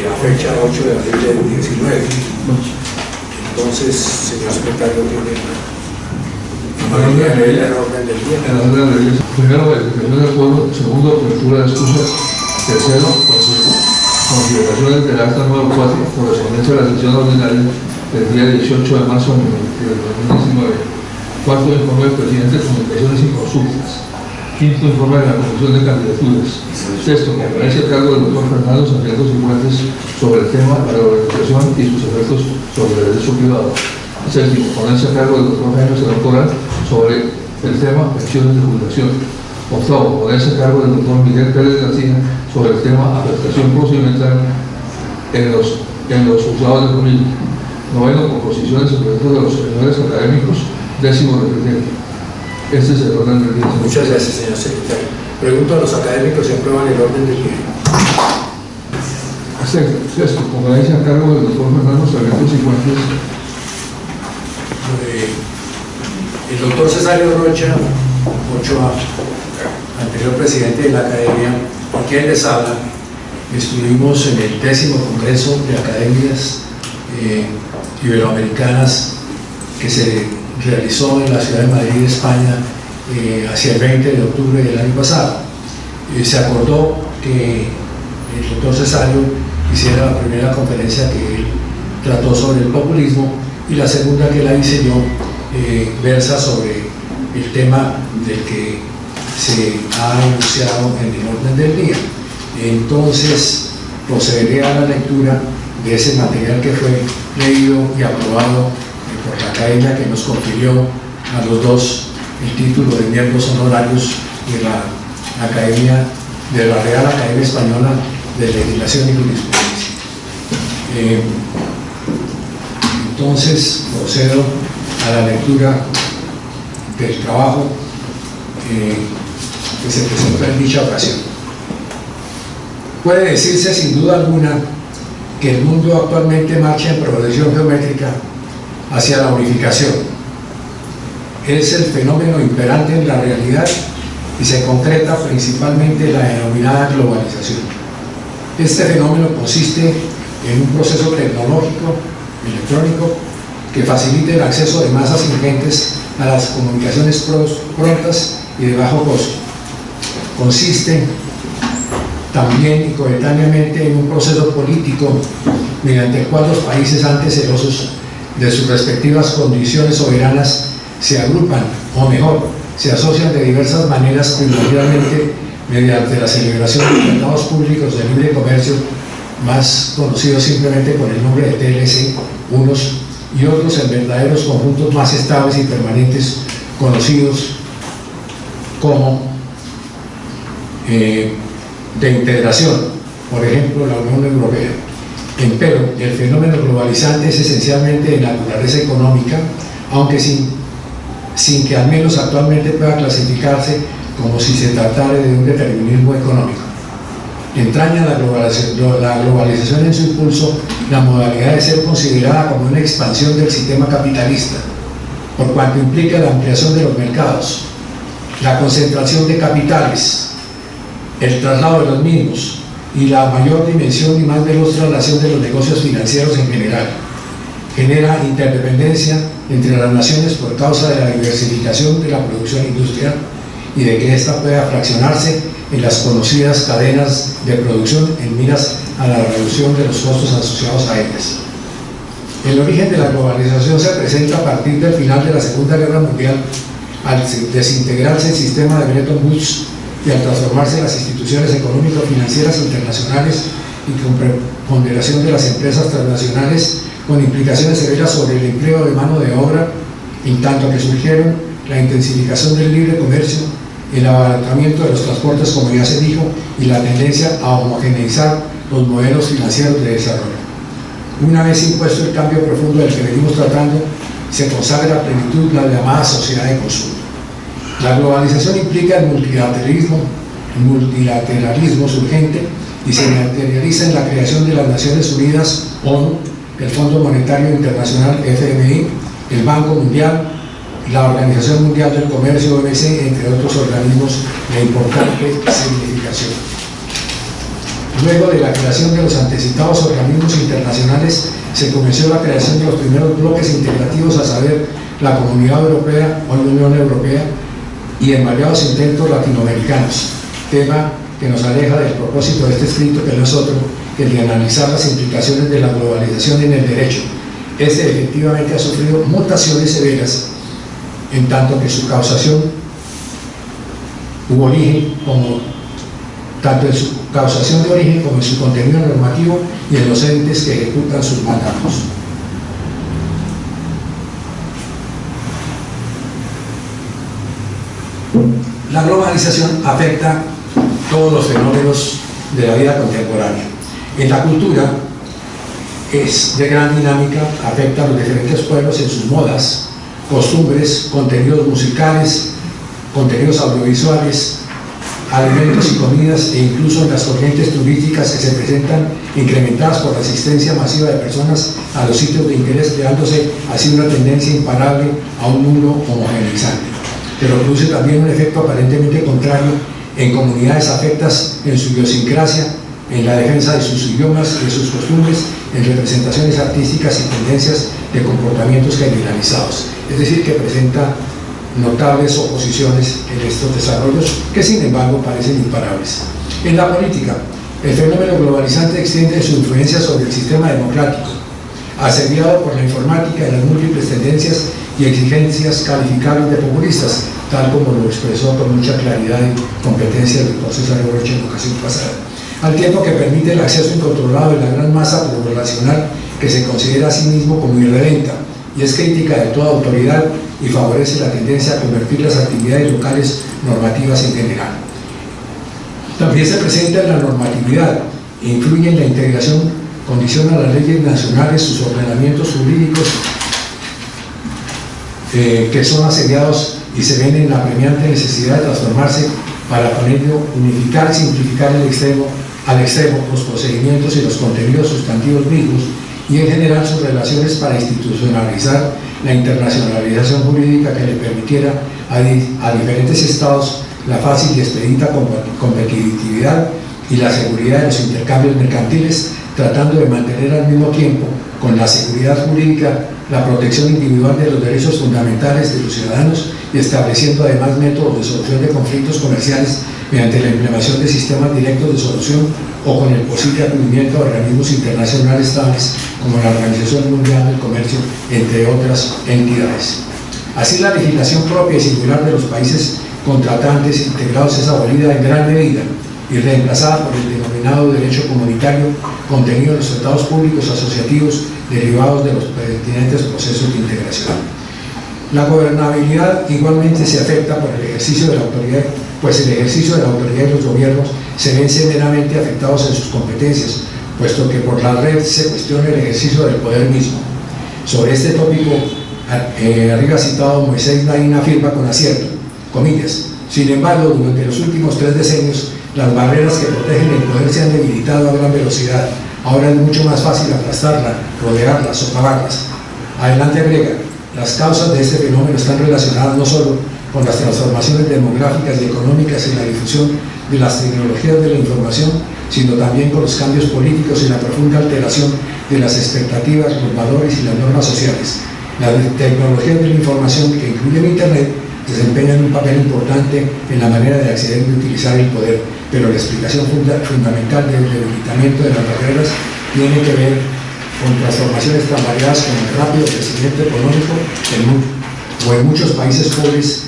la fecha 8 de abril del 19. Entonces, señor secretario, tiene el orden del día. Primero, expresión del pueblo. Segundo, apertura de excusas. Tercero, consideraciones del acta número 4, correspondiente a la sesión ordinaria del día 18 de marzo de 2019. Cuarto, informe del presidente de Comunicaciones y Consultas. Quinto, informe de la Comisión de Candidaturas. Sexto, conferencia a cargo del doctor Fernando Santiago Cifuentes sobre el tema de la organización y sus efectos sobre el derecho privado. Séptimo, ponencia a cargo del doctor Jaime Serrano Corral sobre el tema pensiones de jubilación. Octavo, ponencia a cargo del doctor Miguel Pérez García sobre el tema afectación procedimental en los juzgados de familia. Noveno, composiciones y proyectos de los señores académicos. Décimo, referente. Este es el orden del día. Muchas gracias, señor secretario. Pregunto a los académicos si aprueban el orden del día. Sexto, conferencia a cargo del doctor Fernando Santiago Cifuentes. El doctor Cesario Rocha Ochoa, anterior presidente de la Academia, por quien les habla, estuvimos en el 10º Congreso de Academias Iberoamericanas que se realizó en la ciudad de Madrid, España, hacia el 20 de octubre del año pasado. Se acordó que el doctor Cesario hiciera la primera conferencia que él trató sobre el populismo, y la segunda que la hice yo versa sobre el tema del que se ha enunciado en el orden del día. Entonces procederé a la lectura de ese material que fue leído y aprobado por la Academia, que nos confirió a los dos el título de miembros honorarios de la Academia, de la Real Academia Española de Legislación y Jurisprudencia. Entonces procedo a la lectura del trabajo que se presentó en dicha ocasión. Puede decirse sin duda alguna que el mundo actualmente marcha en progresión geométrica hacia la unificación. Es el fenómeno imperante en la realidad y se concreta principalmente en la denominada globalización. Este fenómeno consiste en un proceso tecnológico, electrónico, que facilite el acceso de masas ingentes a las comunicaciones prontas y de bajo costo. Consiste también y coetáneamente en un proceso político mediante el cual los países antes celosos de sus respectivas condiciones soberanas se agrupan, o mejor, se asocian de diversas maneras, primordialmente mediante la celebración de tratados públicos de libre comercio, más conocidos simplemente con el nombre de TLC, unos y otros en verdaderos conjuntos más estables y permanentes, conocidos como de integración, por ejemplo la Unión Europea. Empero, el fenómeno globalizante es esencialmente de naturaleza económica, aunque sin que al menos actualmente pueda clasificarse como si se tratara de un determinismo económico. Entraña la globalización en su impulso la modalidad de ser considerada como una expansión del sistema capitalista, por cuanto implica la ampliación de los mercados, la concentración de capitales, el traslado de los mismos y la mayor dimensión y más veloz traslación de los negocios financieros en general. Genera interdependencia entre las naciones por causa de la diversificación de la producción industrial y de que ésta pueda fraccionarse en las conocidas cadenas de producción en miras a la reducción de los costos asociados a ellas. El origen de la globalización se presenta a partir del final de la Segunda Guerra Mundial, al desintegrarse el sistema de Bretton Woods y al transformarse las instituciones económico-financieras internacionales y con preponderación de las empresas transnacionales, con implicaciones severas sobre el empleo de mano de obra, en tanto que surgieron la intensificación del libre comercio, el abaratamiento de los transportes, como ya se dijo, y la tendencia a homogeneizar los modelos financieros de desarrollo. Una vez impuesto el cambio profundo del que venimos tratando, se consagra a plenitud la llamada sociedad de consumo. La globalización implica el multilateralismo surgente y se materializa en la creación de las Naciones Unidas, ONU, el Fondo Monetario Internacional, FMI, el Banco Mundial, la Organización Mundial del Comercio, OMC, entre otros organismos de importante significación. Luego de la creación de los antecitados organismos internacionales, se comenzó la creación de los primeros bloques integrativos, a saber, la Comunidad Europea o la Unión Europea, y en variados intentos latinoamericanos, tema que nos aleja del propósito de este escrito, que no es otro que el de analizar las implicaciones de la globalización en el derecho. Este efectivamente ha sufrido mutaciones severas, en tanto que su causación u origen, tanto en su causación de origen como en su contenido normativo y en los entes que ejecutan sus mandatos. La globalización afecta todos los fenómenos de la vida contemporánea. En la cultura es de gran dinámica, afecta a los diferentes pueblos en sus modas, costumbres, contenidos musicales, contenidos audiovisuales, alimentos y comidas, e incluso en las corrientes turísticas que se presentan, incrementadas por la asistencia masiva de personas a los sitios de interés, creándose así una tendencia imparable a un mundo homogeneizante. Pero produce también un efecto aparentemente contrario en comunidades afectas en su idiosincrasia, en la defensa de sus idiomas y de sus costumbres, en representaciones artísticas y tendencias de comportamientos generalizados. Es decir, que presenta notables oposiciones en estos desarrollos que, sin embargo, parecen imparables. En la política, el fenómeno globalizante extiende su influencia sobre el sistema democrático, asediado por la informática y las múltiples tendencias y exigencias calificables de populistas, tal como lo expresó con mucha claridad y competencia el doctor César Rocha en la ocasión pasada, al tiempo que permite el acceso incontrolado de la gran masa poblacional que se considera a sí mismo como irredenta y es crítica de toda autoridad y favorece la tendencia a convertir las actividades locales normativas en general. También se presenta en la normatividad, influye en la integración, condiciona las leyes nacionales, sus ordenamientos jurídicos que son asediados y se ven en la apremiante necesidad de transformarse para con ello unificar y simplificar al extremo los procedimientos y los contenidos sustantivos mismos y en general sus relaciones para institucionalizar la internacionalización jurídica que le permitiera a diferentes estados la fácil y expedita competitividad y la seguridad de los intercambios mercantiles, tratando de mantener al mismo tiempo, con la seguridad jurídica, la protección individual de los derechos fundamentales de los ciudadanos y estableciendo además métodos de solución de conflictos comerciales mediante la implementación de sistemas directos de solución o con el posible acudimiento a organismos internacionales tales como la Organización Mundial del Comercio, entre otras entidades. Así, la legislación propia y singular de los países contratantes integrados es abolida en gran medida y reemplazada por el denominado derecho comunitario contenido en los tratados públicos asociativos derivados de los pertinentes procesos de integración. La gobernabilidad igualmente se afecta por el ejercicio de la autoridad, pues el ejercicio de la autoridad y los gobiernos se ven severamente afectados en sus competencias, puesto que por la red se cuestiona el ejercicio del poder mismo. Sobre este tópico, arriba citado, Moisés Naín afirma con acierto, comillas, sin embargo, durante los últimos 3 decenios, las barreras que protegen el poder se han debilitado a gran velocidad. Ahora es mucho más fácil aplastarla, rodearla, socavarlas. Adelante agrega, las causas de este fenómeno están relacionadas no solo con las transformaciones demográficas y económicas en la difusión de las tecnologías de la información, sino también con los cambios políticos y la profunda alteración de las expectativas, los valores y las normas sociales. Las tecnologías de la información, que incluyen Internet, desempeñan un papel importante en la manera de acceder y utilizar el poder, pero la explicación fundamental del debilitamiento de las barreras tiene que ver con transformaciones tan variadas como el rápido crecimiento económico en muchos países pobres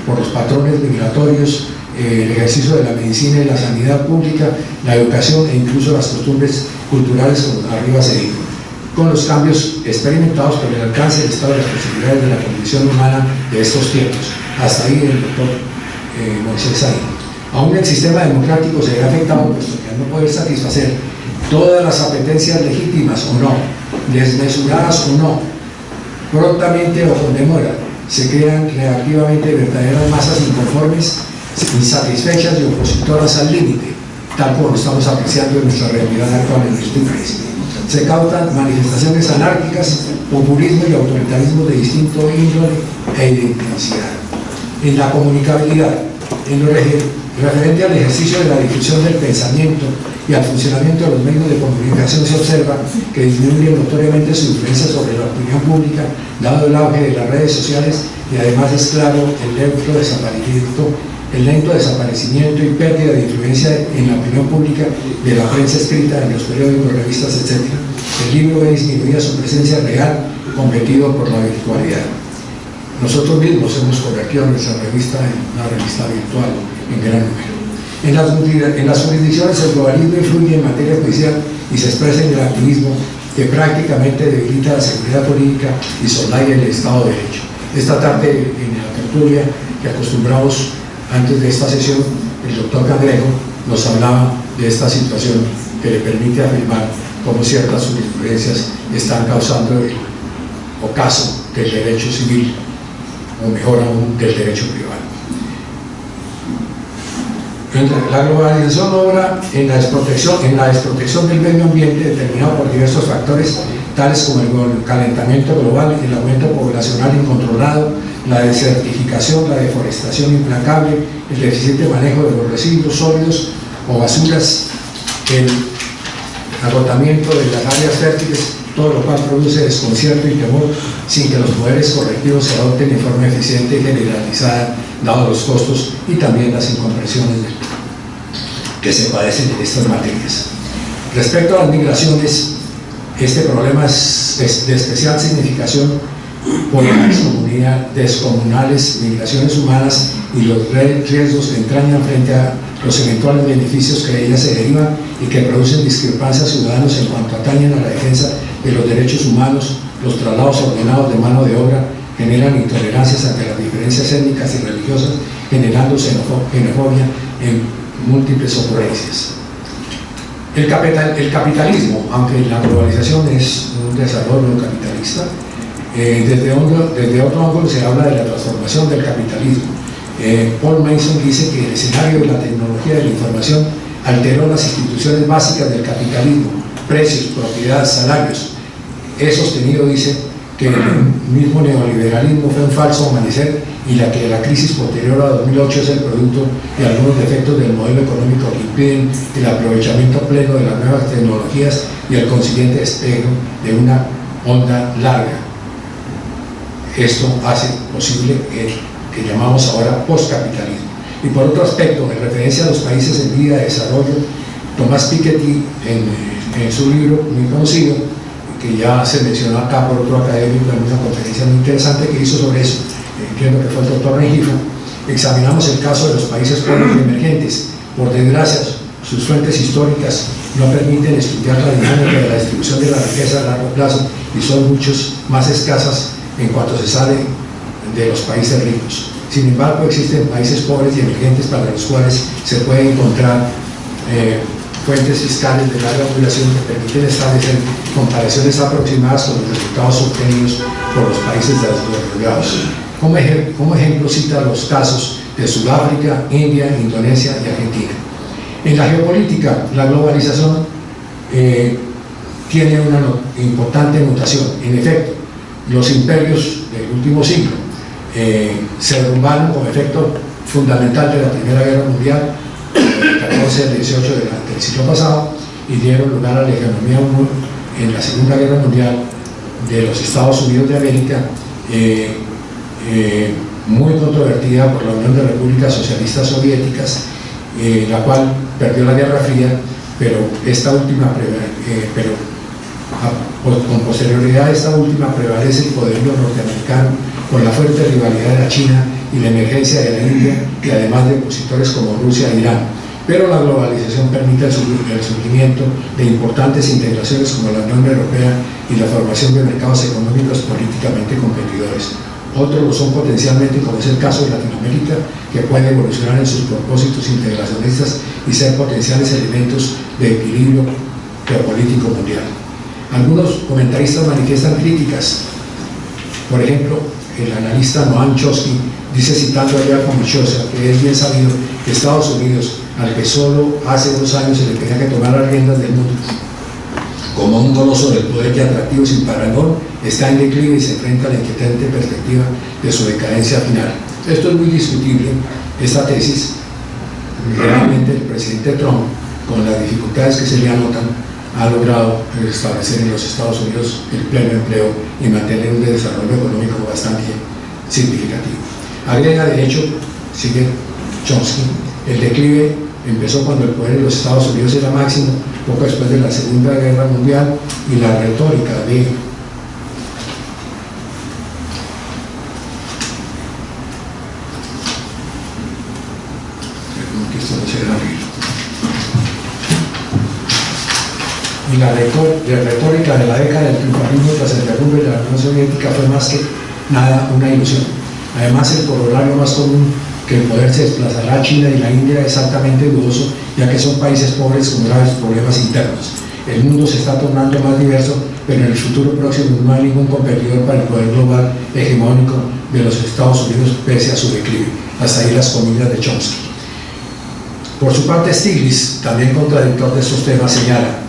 por los patrones migratorios, el ejercicio de la medicina y la sanidad pública, la educación e incluso las costumbres culturales, como arriba se dijo, con los cambios experimentados por el alcance del estado de las posibilidades de la condición humana de estos tiempos. Hasta ahí el doctor Moisés Naín. Aún el sistema democrático se ve afectado, puesto que al no poder satisfacer todas las apetencias legítimas o no, desmesuradas o no, prontamente o con demora, se crean creativamente verdaderas masas inconformes, insatisfechas y opositoras al límite, tal como lo estamos apreciando en nuestra realidad actual en este país. Se cautan manifestaciones anárquicas, populismo y autoritarismo de distinto índole e identidad. En la comunicabilidad, en lo Referente al ejercicio de la difusión del pensamiento y al funcionamiento de los medios de comunicación, se observa que disminuye notoriamente su influencia sobre la opinión pública, dado el auge de las redes sociales, y además es claro el lento desaparecimiento y pérdida de influencia en la opinión pública de la prensa escrita, en los periódicos, revistas, etc. El libro ve disminuida su presencia real, competido por la virtualidad. Nosotros mismos hemos convertido nuestra revista en una revista virtual en gran número. En las jurisdicciones el globalismo influye en materia judicial y se expresa en el activismo, que prácticamente debilita la seguridad jurídica y soslaya el Estado de Derecho. Esta tarde, en la tertulia que acostumbramos antes de esta sesión, el doctor Cangrejo nos hablaba de esta situación que le permite afirmar cómo ciertas jurisprudencias están causando el ocaso del derecho civil, o mejor aún, del derecho privado. La globalización obra en la desprotección del medio ambiente, determinado por diversos factores, tales como el calentamiento global, el aumento poblacional incontrolado, la desertificación, la deforestación implacable, el deficiente manejo de los residuos sólidos o basuras, el agotamiento de las áreas fértiles, todo lo cual produce desconcierto y temor, sin que los poderes correctivos se adopten de forma eficiente y generalizada, dados los costos y también las incomprensiones que se padecen en estas materias. Respecto a las migraciones, este problema es de especial significación por las descomunales migraciones humanas y los riesgos que entrañan frente a los eventuales beneficios que de ellas se derivan y que producen discrepancias ciudadanos en cuanto atañen a la defensa de los derechos humanos. Los traslados ordenados de mano de obra generan intolerancias ante las diferencias étnicas y religiosas, generando xenofobia en múltiples ocurrencias. El capitalismo, aunque la globalización es un desarrollo capitalista, desde otro ángulo se habla de la transformación del capitalismo. Paul Mason dice que el escenario de la tecnología de la información alteró las instituciones básicas del capitalismo: precios, propiedad, salarios. Es sostenido, dice, que el mismo neoliberalismo fue un falso amanecer y que la crisis posterior a 2008 es el producto de algunos defectos del modelo económico que impiden el aprovechamiento pleno de las nuevas tecnologías y el consiguiente despegue de una onda larga. Esto hace posible el que llamamos ahora postcapitalismo. Y por otro aspecto, en referencia a los países en vía de desarrollo, Tomás Piketty, en su libro muy conocido, que ya se mencionó acá por otro académico en una conferencia muy interesante que hizo sobre eso, entiendo que fue el doctor Rengifo, examinamos el caso de los países pobres y emergentes. Por desgracia, sus fuentes históricas no permiten estudiar la dinámica de la distribución de la riqueza a largo plazo y son muchos más escasas en cuanto se sale de los países ricos. Sin embargo, existen países pobres y emergentes para los cuales se puede encontrar fuentes fiscales de larga duración que permiten establecer comparaciones aproximadas con los resultados obtenidos por los países desarrollados. Como ejemplo cita los casos de Sudáfrica, India, Indonesia y Argentina. En la geopolítica, la globalización tiene una importante mutación. En efecto, los imperios del último siglo se derrumbaron como efecto fundamental de la Primera Guerra Mundial, el 14 al 18 del siglo pasado, y dieron lugar a la hegemonía en la Segunda Guerra Mundial de los Estados Unidos de América, muy controvertida por la Unión de Repúblicas Socialistas Soviéticas, la cual perdió la Guerra Fría, pero con posterioridad a esta última prevalece el poderío norteamericano con la fuerte rivalidad de la China y la emergencia de la India, y además de opositores como Rusia e Irán. Pero la globalización permite el surgimiento de importantes integraciones como la Unión Europea y la formación de mercados económicos políticamente competidores. Otros lo son potencialmente, como es el caso de Latinoamérica, que puede evolucionar en sus propósitos integracionistas y ser potenciales elementos de equilibrio geopolítico mundial. Algunos comentaristas manifiestan críticas. Por ejemplo, el analista Noam Chomsky dice, citando a Jacob Michosa, que es bien sabido que Estados Unidos, al que solo hace 2 años se le tenía que tomar las riendas del mundo como un goloso del poder y atractivo sin parangón, está en declive y se enfrenta a la inquietante perspectiva de su decadencia final. Esto es muy discutible, esta tesis, realmente el presidente Trump, con las dificultades que se le anotan, ha logrado establecer en los Estados Unidos el pleno empleo y mantener un desarrollo económico bastante significativo. Agrega, de hecho, sigue Chomsky, el declive empezó cuando el poder de los Estados Unidos era máximo, poco después de la Segunda Guerra Mundial, y la retórica de retórica de la década del triunfalismo tras el derrumbe de la Unión Soviética fue más que nada una ilusión. Además, el corolario más común, que el poder se desplazará a China y la India, es altamente dudoso, ya que son países pobres con graves problemas internos. El mundo se está tornando más diverso, pero en el futuro próximo no hay ningún competidor para el poder global hegemónico de los Estados Unidos pese a su declive. Hasta ahí las comillas de Chomsky. Por su parte, Stiglitz, también contradictor de estos temas, señala,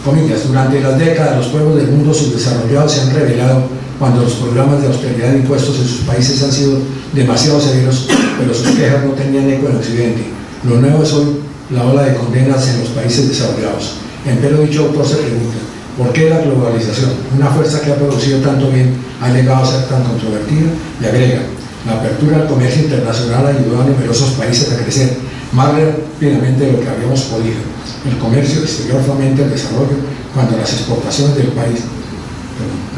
comillas, durante las décadas los pueblos del mundo subdesarrollado se han revelado cuando los programas de austeridad impuestos en sus países han sido demasiado severos, pero sus quejas no tenían eco en Occidente. Lo nuevo es hoy la ola de condenas en los países desarrollados. Empero dicho autor se pregunta, ¿por qué la globalización, una fuerza que ha producido tanto bien, ha llegado a ser tan controvertida? Y agrega, la apertura al comercio internacional ayudó a numerosos países a crecer más rápidamente de lo que habíamos podido. El comercio exterior fomenta el desarrollo cuando las exportaciones del país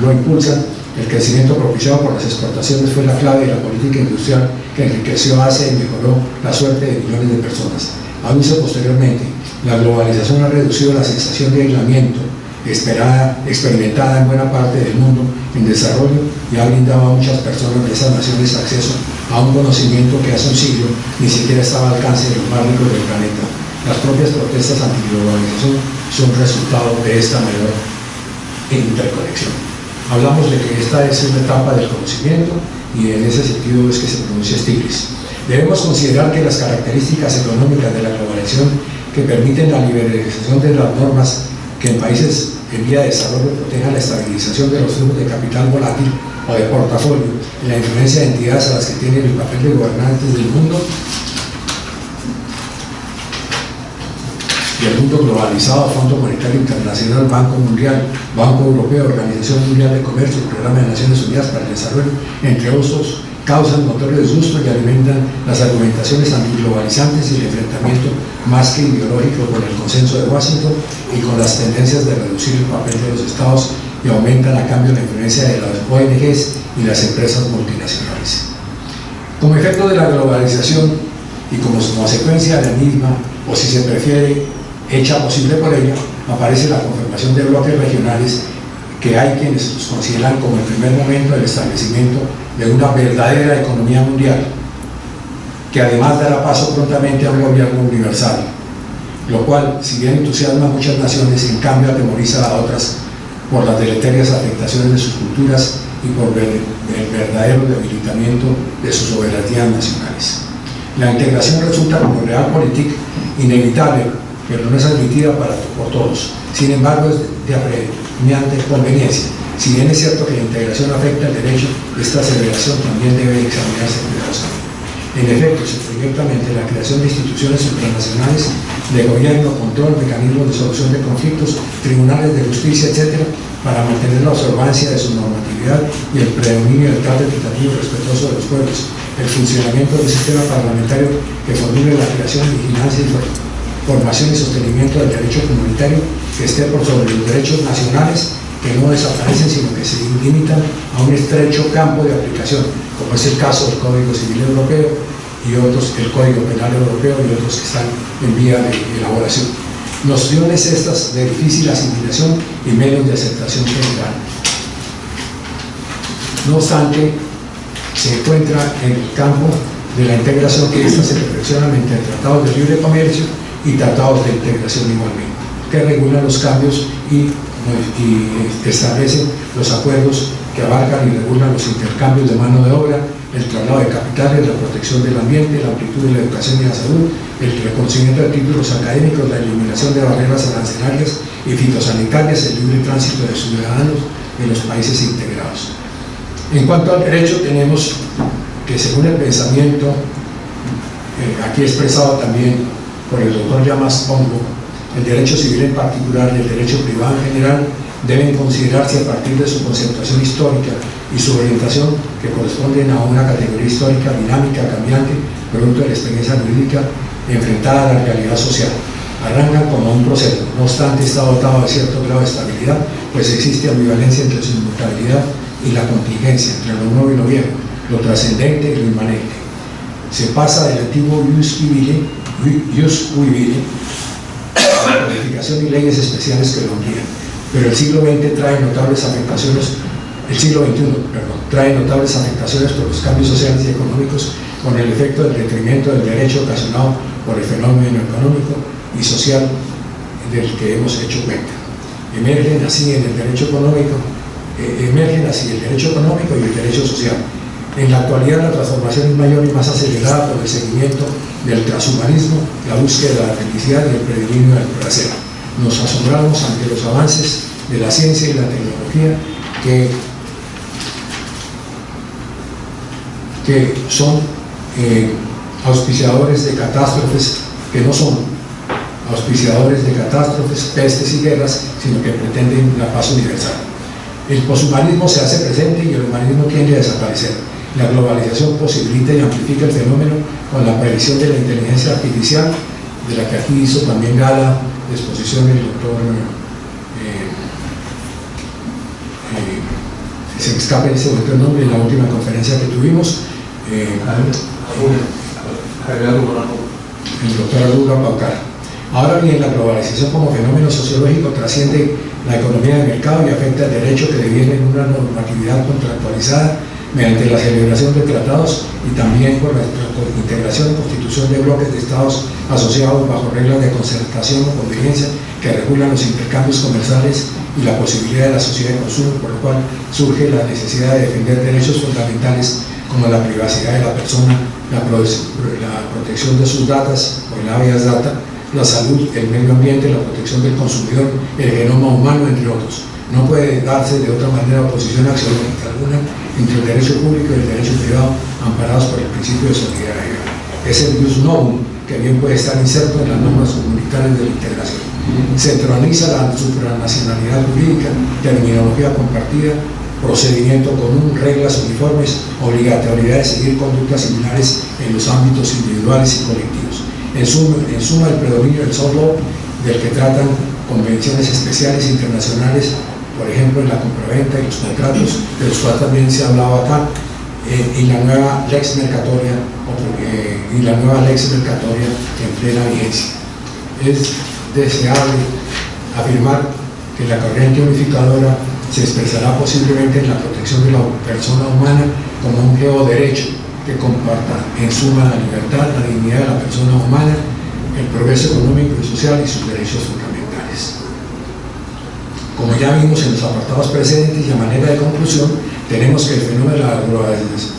lo impulsan. El crecimiento propiciado por las exportaciones fue la clave de la política industrial que enriqueció Asia y mejoró la suerte de millones de personas. Aduce posteriormente, la globalización ha reducido la sensación de aislamiento experimentada en buena parte del mundo en desarrollo y ha brindado a muchas personas de esas naciones acceso a un conocimiento que hace un siglo ni siquiera estaba al alcance de los más ricos del planeta. Las propias protestas antiglobalización son resultado de esta mayor interconexión. Hablamos de que esta es una etapa del conocimiento y en ese sentido es que se pronuncia Stiglitz. Debemos considerar que las características económicas de la globalización que permiten la liberalización de las normas que en países en vía de desarrollo protejan la estabilización de los flujos de capital volátil o de portafolio y la influencia de entidades a las que tienen el papel de gobernantes del mundo y el mundo globalizado, Fondo Monetario Internacional, Banco Mundial, Banco Europeo, Organización Mundial de Comercio, Programa de Naciones Unidas para el Desarrollo, entre otros, causan notorio disgusto y alimentan las argumentaciones antiglobalizantes y el enfrentamiento más que ideológico con el consenso de Washington y con las tendencias de reducir el papel de los estados y aumentan a cambio la influencia de las ONGs y las empresas multinacionales. Como efecto de la globalización y como consecuencia de la misma, o si se prefiere, hecha posible por ella, aparece la confirmación de bloques regionales que hay quienes los consideran como el primer momento del establecimiento de una verdadera economía mundial, que además dará paso prontamente a un gobierno universal, lo cual, si bien entusiasma a muchas naciones, en cambio atemoriza a otras por las deleterias afectaciones de sus culturas y por el verdadero debilitamiento de sus soberanías nacionales. La integración resulta como realpolitik inevitable, pero no es admitida por todos. Sin embargo, es de apremiante conveniencia. Si bien es cierto que la integración afecta el derecho, esta aceleración también debe examinarse cuidadosamente. En efecto, se proyecta mediante la creación de instituciones supranacionales de gobierno, control, mecanismos de solución de conflictos, tribunales de justicia, etc., para mantener la observancia de su normatividad y el predominio del trato equitativo y respetuoso de los pueblos, el funcionamiento del sistema parlamentario que formule la creación, vigilancia y formación y sostenimiento del derecho comunitario que esté por sobre los derechos nacionales, que no desaparecen sino que se limitan a un estrecho campo de aplicación, como es el caso del Código Civil Europeo y otros, el Código Penal Europeo y otros que están en vía de elaboración. Nociones estas de difícil asimilación y menos de aceptación general. No obstante, se encuentra en el campo de la integración que ésta se perfecciona mediante tratados de libre comercio y tratados de integración igualmente, que regulan los cambios y establecen los acuerdos que abarcan y regulan los intercambios de mano de obra, el traslado de capitales, la protección del ambiente, la amplitud de la educación y la salud, el reconocimiento de títulos académicos, la eliminación de barreras arancelarias y fitosanitarias, el libre tránsito de ciudadanos en los países integrados. En cuanto al derecho, tenemos que según el pensamiento aquí expresado también por el doctor Llamas Pongo, el derecho civil en particular y el derecho privado en general deben considerarse a partir de su conceptuación histórica y su orientación, que corresponden a una categoría histórica dinámica, cambiante, producto de la experiencia jurídica enfrentada a la realidad social. Arrancan como un proceso, no obstante está dotado de cierto grado de estabilidad, pues existe ambivalencia entre su inmutabilidad y la contingencia, entre lo nuevo y lo viejo, lo trascendente y lo inmanente. Se pasa del antiguo ius civile a la codificación y leyes especiales que lo guían, pero el siglo XX trae notables afectaciones, trae notables afectaciones por los cambios sociales y económicos, con el efecto del detrimento del derecho ocasionado por el fenómeno económico y social del que hemos hecho cuenta. Emergen así el derecho económico y el derecho social. En la actualidad la transformación es mayor y más acelerada por el seguimiento del transhumanismo, la búsqueda de la felicidad y el predominio del placer. Nos asombramos ante los avances de la ciencia y la tecnología que son auspiciadores de catástrofes, que no son auspiciadores de catástrofes, pestes y guerras, sino que pretenden la paz universal. El poshumanismo se hace presente y el humanismo tiende a desaparecer. La globalización posibilita y amplifica el fenómeno con la aparición de la inteligencia artificial, de la que aquí hizo también gala de exposición el doctor, se me escapa en ese momento el nombre, en la última conferencia que tuvimos, el doctor Arruga Paucar. Ahora bien, la globalización como fenómeno sociológico trasciende la economía de mercado y afecta el derecho que deviene en una normatividad contractualizada mediante la celebración de tratados y también por la integración y constitución de bloques de estados asociados bajo reglas de concertación o conveniencia que regulan los intercambios comerciales y la posibilidad de la sociedad de consumo, por lo cual surge la necesidad de defender derechos fundamentales como la privacidad de la persona, la protección de sus datos o el habeas data, la salud, el medio ambiente, la protección del consumidor, el genoma humano, entre otros. No puede darse de otra manera oposición axiológica alguna entre el derecho público y el derecho privado amparados por el principio de solidaridad. Es el jus novum, que bien puede estar inserto en las normas comunitarias de la integración. Centraliza la supranacionalidad jurídica, terminología compartida, procedimiento común, reglas uniformes, obligatoriedad de seguir conductas similares en los ámbitos individuales y colectivos. En suma, el predominio del soft law, del que tratan convenciones especiales internacionales, por ejemplo en la compraventa y los contratos, de los cuales también se ha hablado acá, y la nueva lex mercatoria en plena vigencia. Es deseable afirmar que la corriente unificadora se expresará posiblemente en la protección de la persona humana como un geoderecho que comparta en suma la libertad, la dignidad de la persona humana, el progreso económico y social y sus derechos fundamentales. Como ya vimos en los apartados precedentes y a manera de conclusión, tenemos que el fenómeno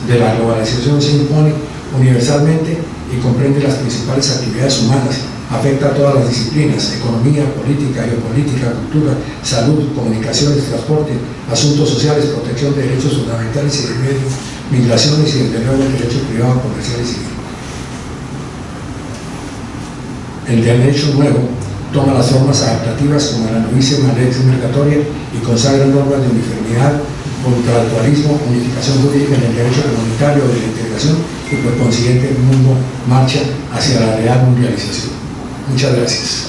de la globalización se impone universalmente y comprende las principales actividades humanas, afecta a todas las disciplinas: economía, política, geopolítica, cultura, salud, comunicaciones, transporte, asuntos sociales, protección de derechos fundamentales y del medio, migraciones y desde luego el derecho privado, comercial y civil. El derecho nuevo toma las formas adaptativas como la novísima lex mercatoria y consagra normas de uniformidad, contractualismo, unificación jurídica en el derecho comunitario de la integración y por consiguiente el mundo marcha hacia la real mundialización. Muchas gracias.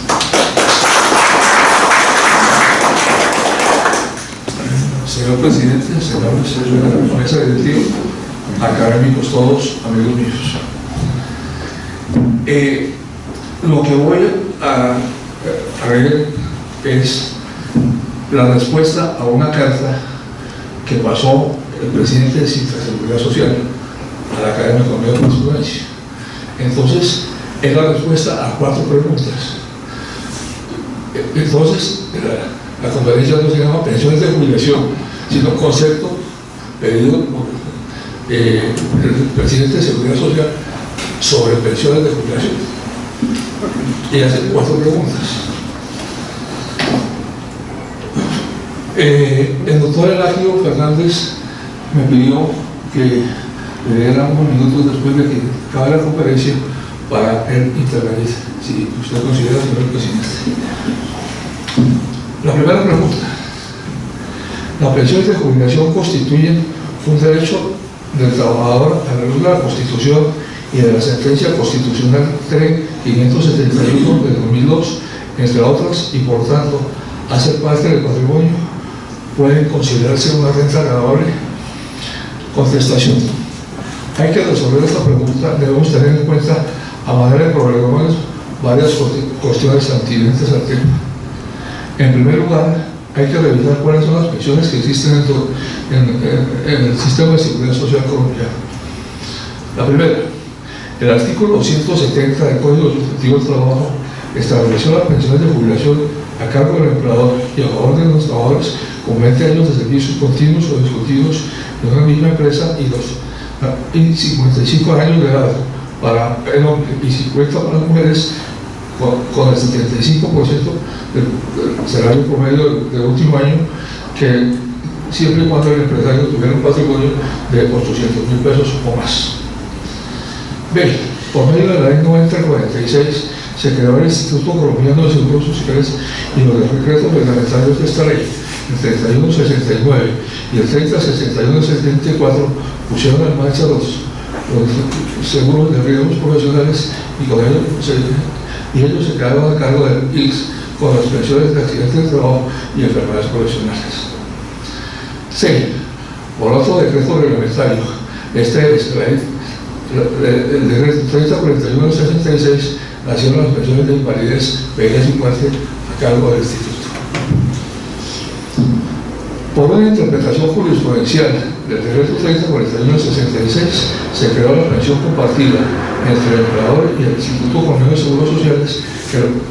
Señor presidente, señores de la mesa directiva, académicos todos, amigos míos. Lo que voy a ver es la respuesta a una carta que pasó el presidente de Seguridad Social a la Academia de Economía de Jurisprudencia. Entonces, es la respuesta a 4 preguntas. Entonces, la conferencia no se llama pensiones de jubilación, sino concepto pedido por el presidente de Seguridad Social sobre pensiones de jubilación. Y hace 4 preguntas. El doctor Elagio Fernández me pidió que le diera unos minutos después de que acabe la conferencia para él intervenir si usted considera, señor presidente. La primera pregunta. ¿Las pensiones de jubilación constituyen un derecho del trabajador a la luz de la Constitución y de la sentencia constitucional 571 de 2002, entre otras, y por tanto, hacer parte del patrimonio? ¿Pueden considerarse una renta agradable? Contestación. Hay que resolver esta pregunta, debemos tener en cuenta, a manera de problemas, varias cuestiones antinentes al tema. En primer lugar, hay que revisar cuáles son las pensiones que existen en el sistema de seguridad social colombiano. La primera, el artículo 170 del Código Sustantivo del Trabajo estableció las pensiones de jubilación a cargo del empleador y a favor de los trabajadores con 20 años de servicios continuos o discontinuos de una misma empresa y 55 años de edad para el hombre y 50 para las mujeres, con el 75% del salario promedio del último año, que siempre y cuando el empresario tuviera un patrimonio de 800.000 pesos o más. B. Por medio de la ley 9046 se creó el Instituto Colombiano de Seguros Sociales y los decretos reglamentarios de esta ley, el 3169 y el 3061-74, pusieron en marcha los seguros de riesgos profesionales y con ellos se quedaron a cargo del ICS con las pensiones de accidentes de trabajo y enfermedades profesionales. C. Por otro decreto reglamentario, este es el decreto 3041-66, nacieron las pensiones de invalidez, vejez y muerte a cargo del instituto. Por una interpretación jurisprudencial del decreto 3041-66, se creó la pensión compartida entre el empleador y el Instituto Colombiano de Seguros Sociales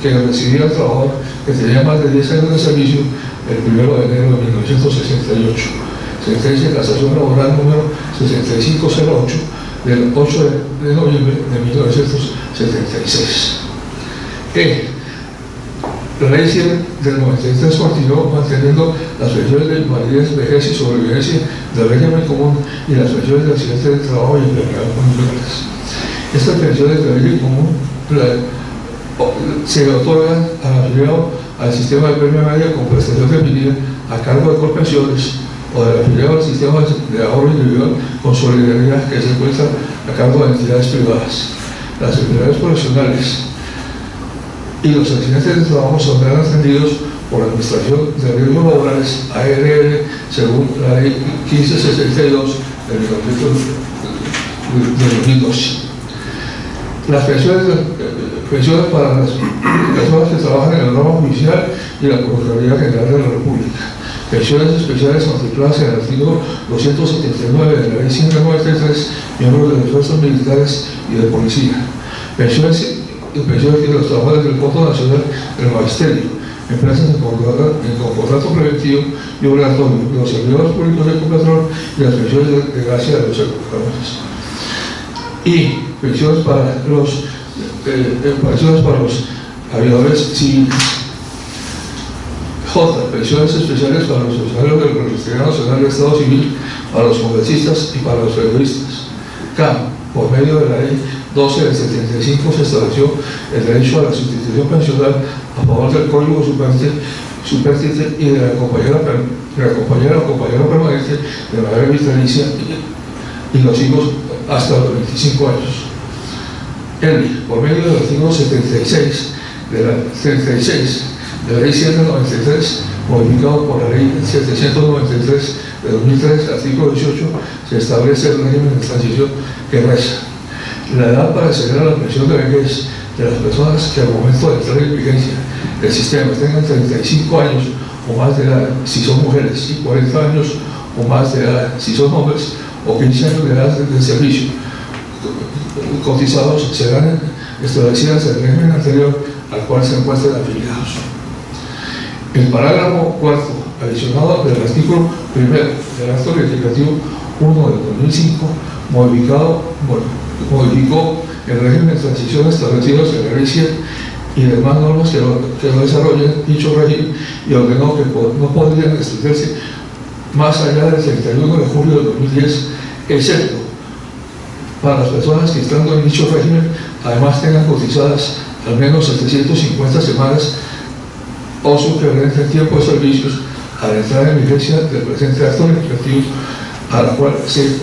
que recibía al trabajador que tenía más de 10 años de servicio el 1 de enero de 1968. Sentencia de casación laboral número 6508 del 8 de noviembre de 1976. La ley 100 del 93 continuó manteniendo las pensiones de invalidez, vejez y sobrevivencia del régimen común y las pensiones de accidentes de trabajo y enfermedades conjugales. Estas pensiones del régimen común se otorgan al afiliado al sistema de premio media con prestación definida a cargo de Colpensiones o del afiliado al sistema de ahorro individual con solidaridad que se encuentra a cargo de entidades privadas. Las enfermedades profesionales y los accidentes de trabajo serán atendidos por la Administración de Riesgos Laborales, ARL, según la Ley 1562 del 2012. Las pensiones para las personas que trabajan en el ramo judicial y la Procuraduría General de la República. Pensiones especiales contempladas en el artículo 279 de la Ley 193, miembros de las fuerzas militares y de policía. Pensiones de los trabajadores del Fondo Nacional del Magisterio, empresas en concordato preventivo y obligatorio, los servidores públicos de Ecopetrol y las pensiones de gracia de los trabajadores. Y pensiones para los aviadores civiles. J. Pensiones especiales para los funcionarios del Registro Nacional del Estado Civil, para los congresistas y para los periodistas. K. Por medio de la ley 12 del 75 se estableció el derecho a la sustitución pensional a favor del cónyuge superstite y de la compañera o compañero permanente de manera vitalicia y los hijos hasta los 25 años. L. Por medio del artículo 76 de la 36 de la ley 193, modificado por la ley 793 de 2003, artículo 18, se establece el régimen de transición que reza: la edad para acceder a la pensión de vejez de las personas que al momento de entrar en vigencia del sistema tengan 35 años o más de edad si son mujeres y 40 años o más de edad si son hombres, o 15 años de edad de servicio cotizados, serán establecidas en el régimen anterior al cual se encuentran afiliados. El parágrafo cuarto, adicionado del artículo 1 del Acto Legislativo 1 del 2005, modificó el régimen de transición establecidos en la ley 100 y demás normas que lo desarrollan dicho régimen, y ordenó que no podrían extenderse más allá del 31 de julio de 2010, excepto para las personas que estando en dicho régimen además tengan cotizadas al menos 750 semanas o su equivalente en tiempo de servicios a la entrada en vigencia del presente acto legislativo, a la cual se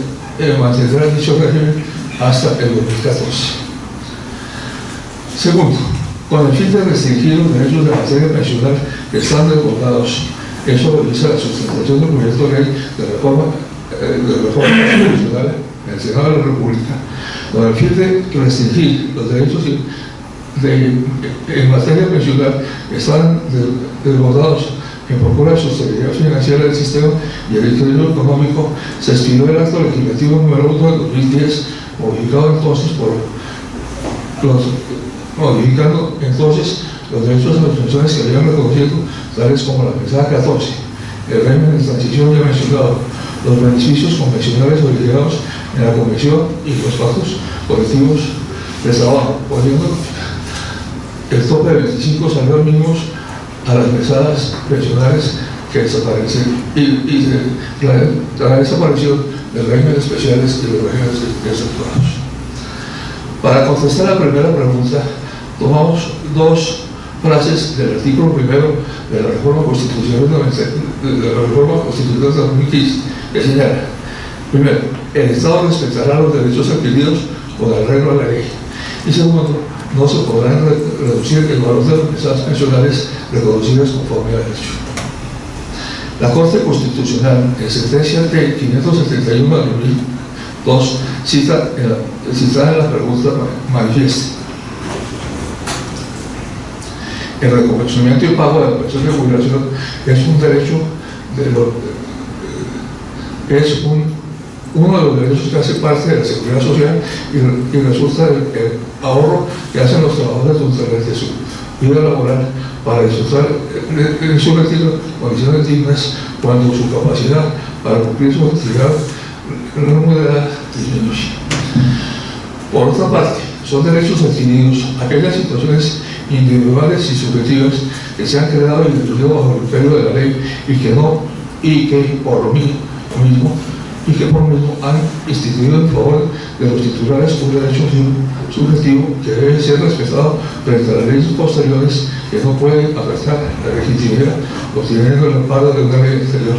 mantendrá dicho régimen hasta el 2014. Segundo, con el fin de restringir los derechos de materia pensional que están desbordados, eso revisa la sustentación del proyecto de ley de reforma constitucional en el Senado de la República, con el fin de restringir los derechos en materia pensional que están desbordados en procura de sostenibilidad financiera del sistema y el equilibrio económico, se expidió el acto legislativo número 1 de 2010, modificando entonces los derechos de las pensiones que habían reconocido, tales como la mesada 14, el régimen de transición ya mencionado, los beneficios convencionales obligados en la convención y los pactos colectivos de trabajo, poniendo el tope de 25 salarios mínimos a las mesadas pensionales que desaparecen y la desaparición del régimen especiales y los regímenes exceptuados. Para contestar la primera pregunta, tomamos dos frases del artículo primero de la Reforma Constitucional de 2015, que señala: primero, el Estado respetará los derechos adquiridos con arreglo a la ley, y segundo, no se podrán reducir el valor de las mesadas pensionales reconocidas conforme a derecho. La Corte Constitucional, en sentencia de 571 de 2002, citada en la pregunta manifiesta: el reconocimiento y pago de la pensión de jubilación es un derecho uno de los derechos que hace parte de la seguridad social y resulta el ahorro que hacen los trabajadores durante su vida laboral para disfrutar en su retiro condiciones dignas cuando su capacidad para cumplir su actividad remunerada disminuye. Por otra parte, son derechos adquiridos aquellas situaciones individuales y subjetivas que se han creado y destruido bajo el imperio de la ley y que por lo mismo han instituido en favor de los titulares un derecho subjetivo que debe ser respetado frente a las leyes posteriores que no pueden afectar la legitimidad obteniendo el amparo de una ley exterior.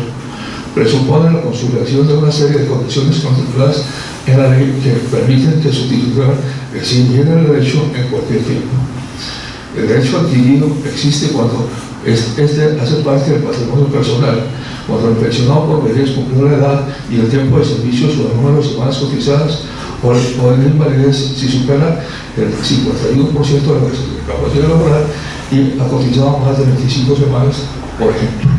Presupone la consolidación de una serie de condiciones contempladas en la ley que permiten que su titular exhibiera el derecho en cualquier tiempo. El derecho adquirido existe cuando este hace parte del patrimonio personal, cuando el pensionado por vejez cumplió la edad y el tiempo de servicio o el número de semanas cotizadas o de invalidez si supera el 51% de la capacidad laboral y ha cotizado más de 25 semanas, por ejemplo.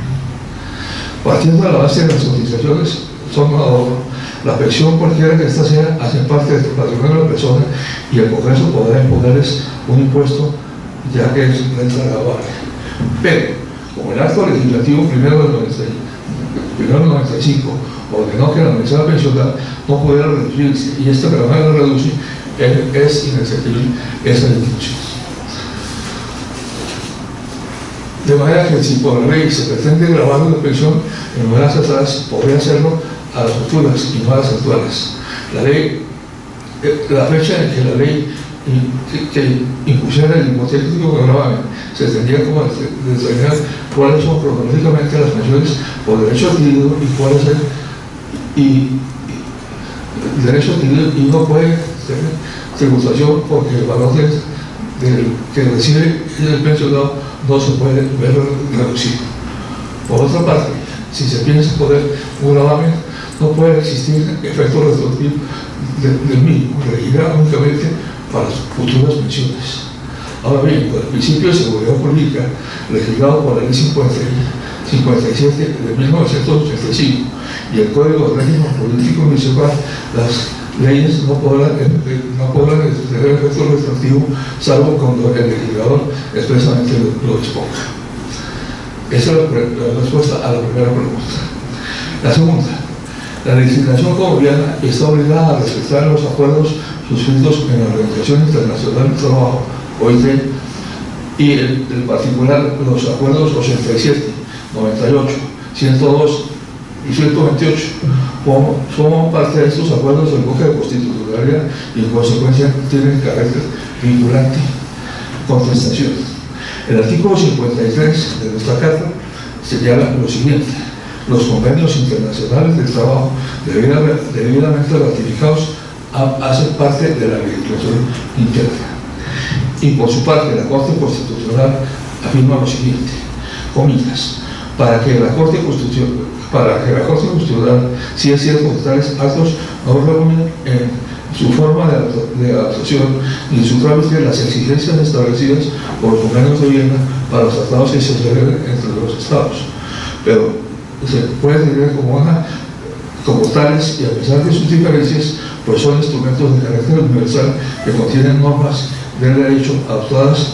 Partiendo de la base de las cotizaciones son ahorro, la pensión cualquiera que ésta sea hace parte del patrimonio de la persona y el Congreso podrá imponerles un impuesto ya que es renta gravable. Pero, como el acto legislativo primero del 95 ordenó que la mesada pensional no pudiera reducirse y esta persona la reduce, es inaccesible esa disminución. De manera que si por la ley se pretende grabar una pensión en nuevas atrás, podría hacerlo a las futuras y no a las actuales. La fecha en que la ley que impusiera el hipotético gravamen se tendría como determinar cuáles son cronológicamente las pensiones por derecho adquirido y cuáles el derecho adquirido y no puede tener tributación porque el valor que recibe el pensionado no se puede ver reducido. Por otra parte, si se piensa poner un gravamen, no puede existir efecto retroactivo del mismo, regirá únicamente para las futuras pensiones. Ahora bien, con el principio de seguridad política, legislado por la Ley 57 de 1985 y el Código de Régimen Político Municipal, las leyes no podrán tener efecto retroactivo salvo cuando el legislador expresamente lo disponga. Esa es la respuesta a la primera pregunta. La segunda, la legislación colombiana está obligada a respetar los acuerdos suscritos en la Organización Internacional del Trabajo, OIT, y en particular los acuerdos 87, 98, 102 y 128 forman parte de estos acuerdos del bloque de constitucionalidad y en consecuencia tienen carácter vinculante. Contestación. El artículo 53 de nuestra Carta señala lo siguiente: los convenios internacionales del trabajo debidamente ratificados hacen parte de la legislación interna. Y por su parte, la Corte Constitucional afirma lo siguiente, comillas, para que la Corte Constitucional, si es cierto que tales actos no reúnen en su forma de adaptación y en su trámite las exigencias establecidas por los convenios de Viena para los tratados que se celebren entre los Estados. Pero se puede tener como tales, y a pesar de sus diferencias, pues son instrumentos de carácter universal que contienen normas del derecho adoptadas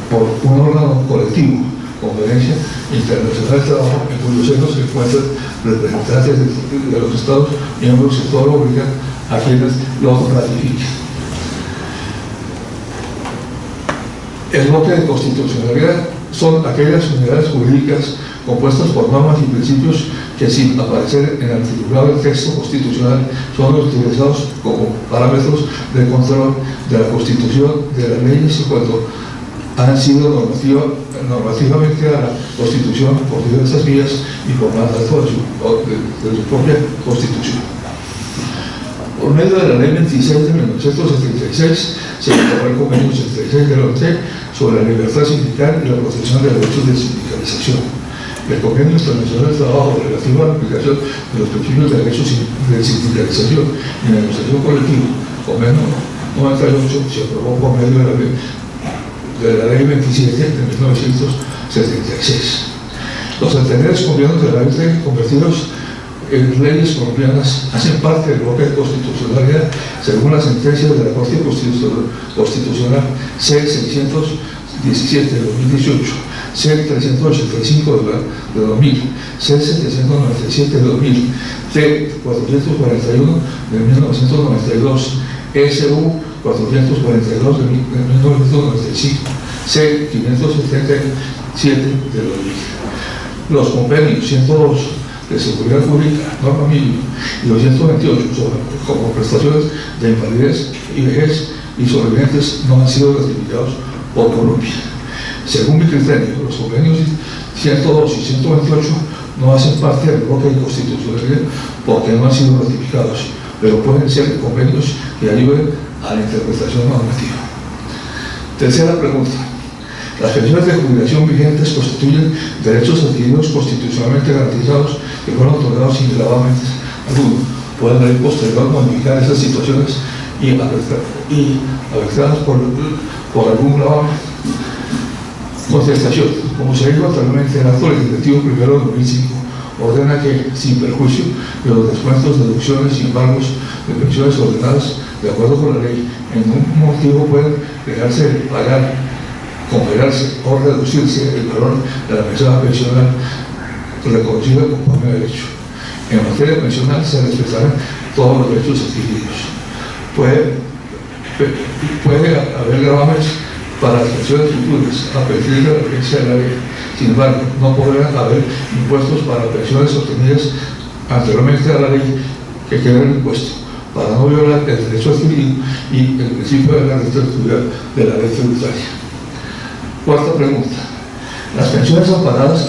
por un órgano colectivo, Conferencia Internacional del Trabajo, en cuyo seno se encuentran representantes de los Estados miembros que todo lo obligan a quienes lo ratifiquen. El bloque de constitucionalidad son aquellas unidades jurídicas compuestas por normas y principios que, sin aparecer en el articulado del texto constitucional, son utilizados como parámetros de control de la Constitución, de las leyes, y cuando han sido normativamente a la Constitución por diversas vías y por mandato de su propia Constitución. Por medio de la Ley 26 de 1976 se aprobó el Convenio 86 de la OIT sobre la libertad sindical y la protección de derechos de sindicalización. El Convenio Internacional del Trabajo relativo a la aplicación de los principios de derechos de sindicalización y negociación colectiva, Convenio 98, se aprobó por medio de la Ley 27 de 1976. Los anteriores convenios de la OIT convertidos en leyes colombianas hacen parte del bloque de constitucionalidad según las sentencias de la Corte Constitucional C-617 de 2018, C-385 de 2000, C-797 de 2000, T-441 de 1992, SU-442 de 1995, C-577 de 2000. Los convenios 102 de seguridad jurídica, norma mínima, y 228 como prestaciones de invalidez y vejez y sobrevivientes no han sido ratificados por Colombia. Según mi criterio, los convenios 102 y 128 no hacen parte del bloque de constitucionalidad porque no han sido ratificados, pero pueden ser convenios que ayuden a la interpretación normativa. Tercera pregunta. Las pensiones de jubilación vigentes constituyen derechos adquiridos constitucionalmente garantizados que fueron otorgados sin gravamen alguno. Pueden la ley posterior modificar esas situaciones y afectadas por algún gravamen. Contestación. Como se dijo anteriormente, el acto legislativo 1 de 2005 ordena que, sin perjuicio de los descuentos, deducciones y embargos de pensiones ordenadas de acuerdo con la ley, en un motivo pueden dejarse de pagar, congelarse o reducirse el valor de la mesada pensional reconocida conforme a derecho. En materia pensional se respetarán todos los derechos adquiridos. Puede haber gravámenes para las pensiones futuras a partir de la vigencia de la ley. Sin embargo, no podrán haber impuestos para pensiones obtenidas anteriormente a la ley que queden en impuesto, para no violar el derecho adquirido y el principio de la retroactividad de la ley tributaria. Cuarta pregunta. Las pensiones amparadas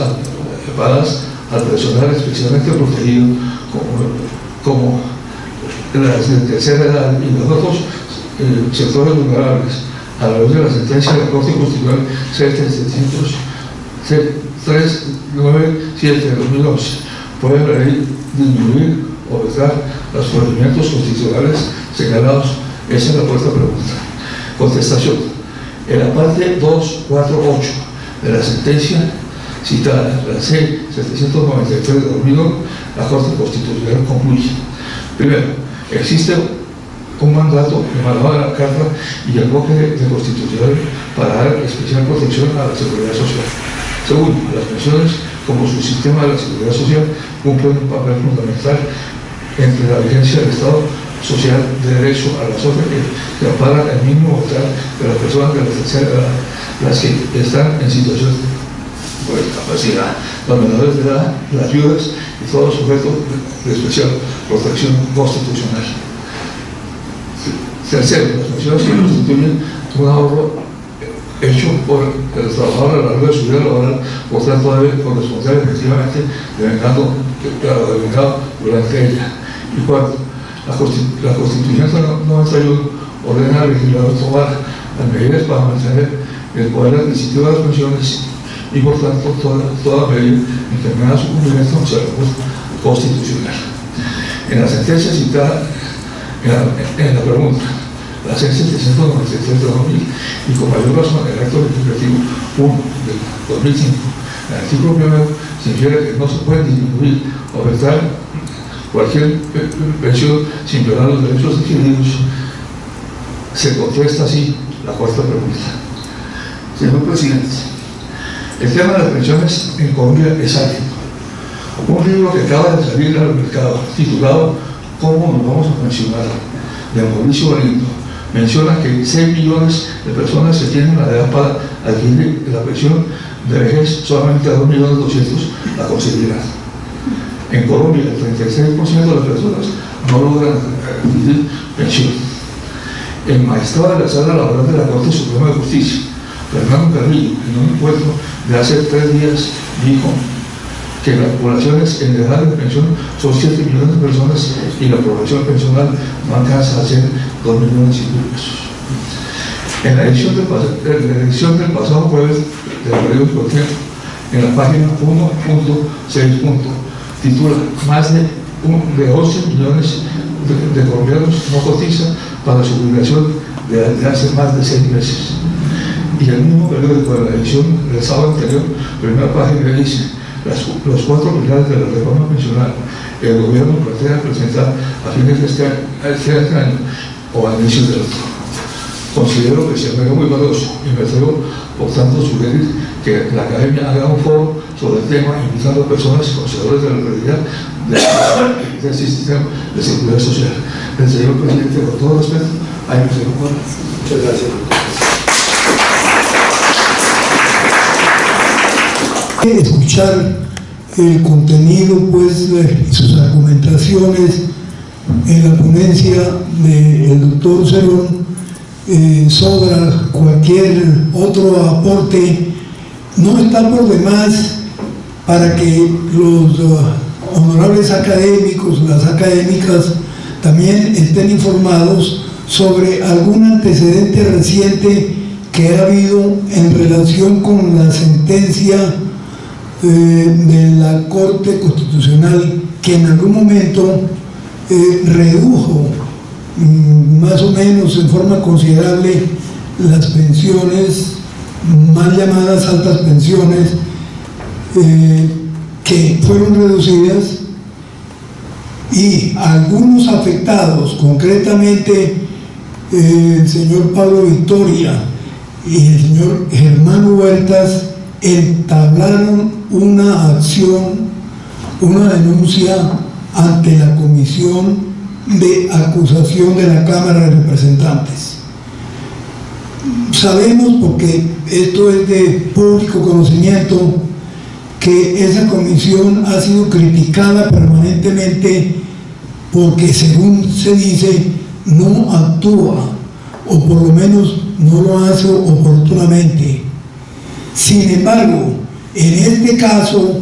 al personal especialmente protegido, como las de tercera edad y los otros sectores vulnerables, a la luz de la sentencia de la Corte Constitucional C-397 de 2011, pueden disminuir o vetar los procedimientos constitucionales señalados. Esa es la cuarta pregunta. Contestación. En la parte 248 de la sentencia citada, la C-793 de 2001, la Corte Constitucional concluye: primero, existe un mandato emanado de la Carta y el bloque de constitucional para dar especial protección a la seguridad social. Segundo, las pensiones como su sistema de la seguridad social cumplen un papel fundamental entre la vigencia del Estado social de derecho a las otras que amparan el mínimo vital de las personas de la tercera edad, las que están en situación de discapacidad, los menores de edad, las viudas y todos los sujetos de especial protección constitucional. Tercero, las pensiones que constituyen un ahorro hecho por el trabajador a lo largo de su vida laboral, por tanto debe corresponder efectivamente devengado durante ella. Y cuarto, la Constitución 91 ordena al legislador tomar las medidas para mantener el poder adquisitivo de las pensiones y por tanto toda medida encaminada a su cumplimiento se constitucional. En la sentencia citada en la pregunta, la 6793 de 2000, y con mayor razón el acto legislativo 1 del 2005, en el artículo primero se infiere que no se puede disminuir o aumentar cualquier pensión sin violar los derechos adquiridos. Se contesta así la cuarta pregunta. Señor presidente, el tema de las pensiones en Colombia es álgido. Un libro que acaba de salir al mercado, titulado ¿Cómo nos vamos a pensionar?, de Mauricio Galindo, menciona que 6 millones de personas que tienen la edad para adquirir la pensión de vejez, solamente a 2.200.000 la conseguirán. En Colombia, el 36% de las personas no logran adquirir pensión. El magistrado de la Sala Laboral de la Corte Suprema de Justicia, Fernando Carrillo, en un encuentro de hace 3 días, dijo que las poblaciones en edad de pensión son 7 millones de personas y la población pensional no alcanza a ser 2 millones y medio. En la edición del pasado jueves del periódico Tiempo, en la página 1.6, titula más de 11 millones de colombianos no cotizan para su jubilación de hace más de 6 meses. Y el mismo periódico de la edición del sábado anterior, primera página, dice: los 4 pilares de la reforma pensional el gobierno plantea presentar a fines de este año o a inicios del otro. Considero que se me muy valioso y me atrevo, por tanto, a sugerir que la Academia haga un foro sobre el tema, invitando a personas conocedores de la realidad del sistema de seguridad social. El señor presidente, con todo respeto, ahí me señor Juan. Muchas gracias. Escuchar el contenido, pues, y sus argumentaciones en la ponencia del doctor Cerón, sobra cualquier otro aporte. No está por demás para que los honorables académicos, las académicas, también estén informados sobre algún antecedente reciente que ha habido en relación con la sentencia de la Corte Constitucional, que en algún momento redujo más o menos en forma considerable las pensiones, mal llamadas altas pensiones, que fueron reducidas, y algunos afectados, concretamente el señor Pablo Victoria y el señor Germán Huertas, entablaron una acción, una denuncia ante la Comisión de Acusación de la Cámara de Representantes. Sabemos, porque esto es de público conocimiento, que esa comisión ha sido criticada permanentemente porque, según se dice, no actúa, o por lo menos no lo hace oportunamente. Sin embargo, en este caso,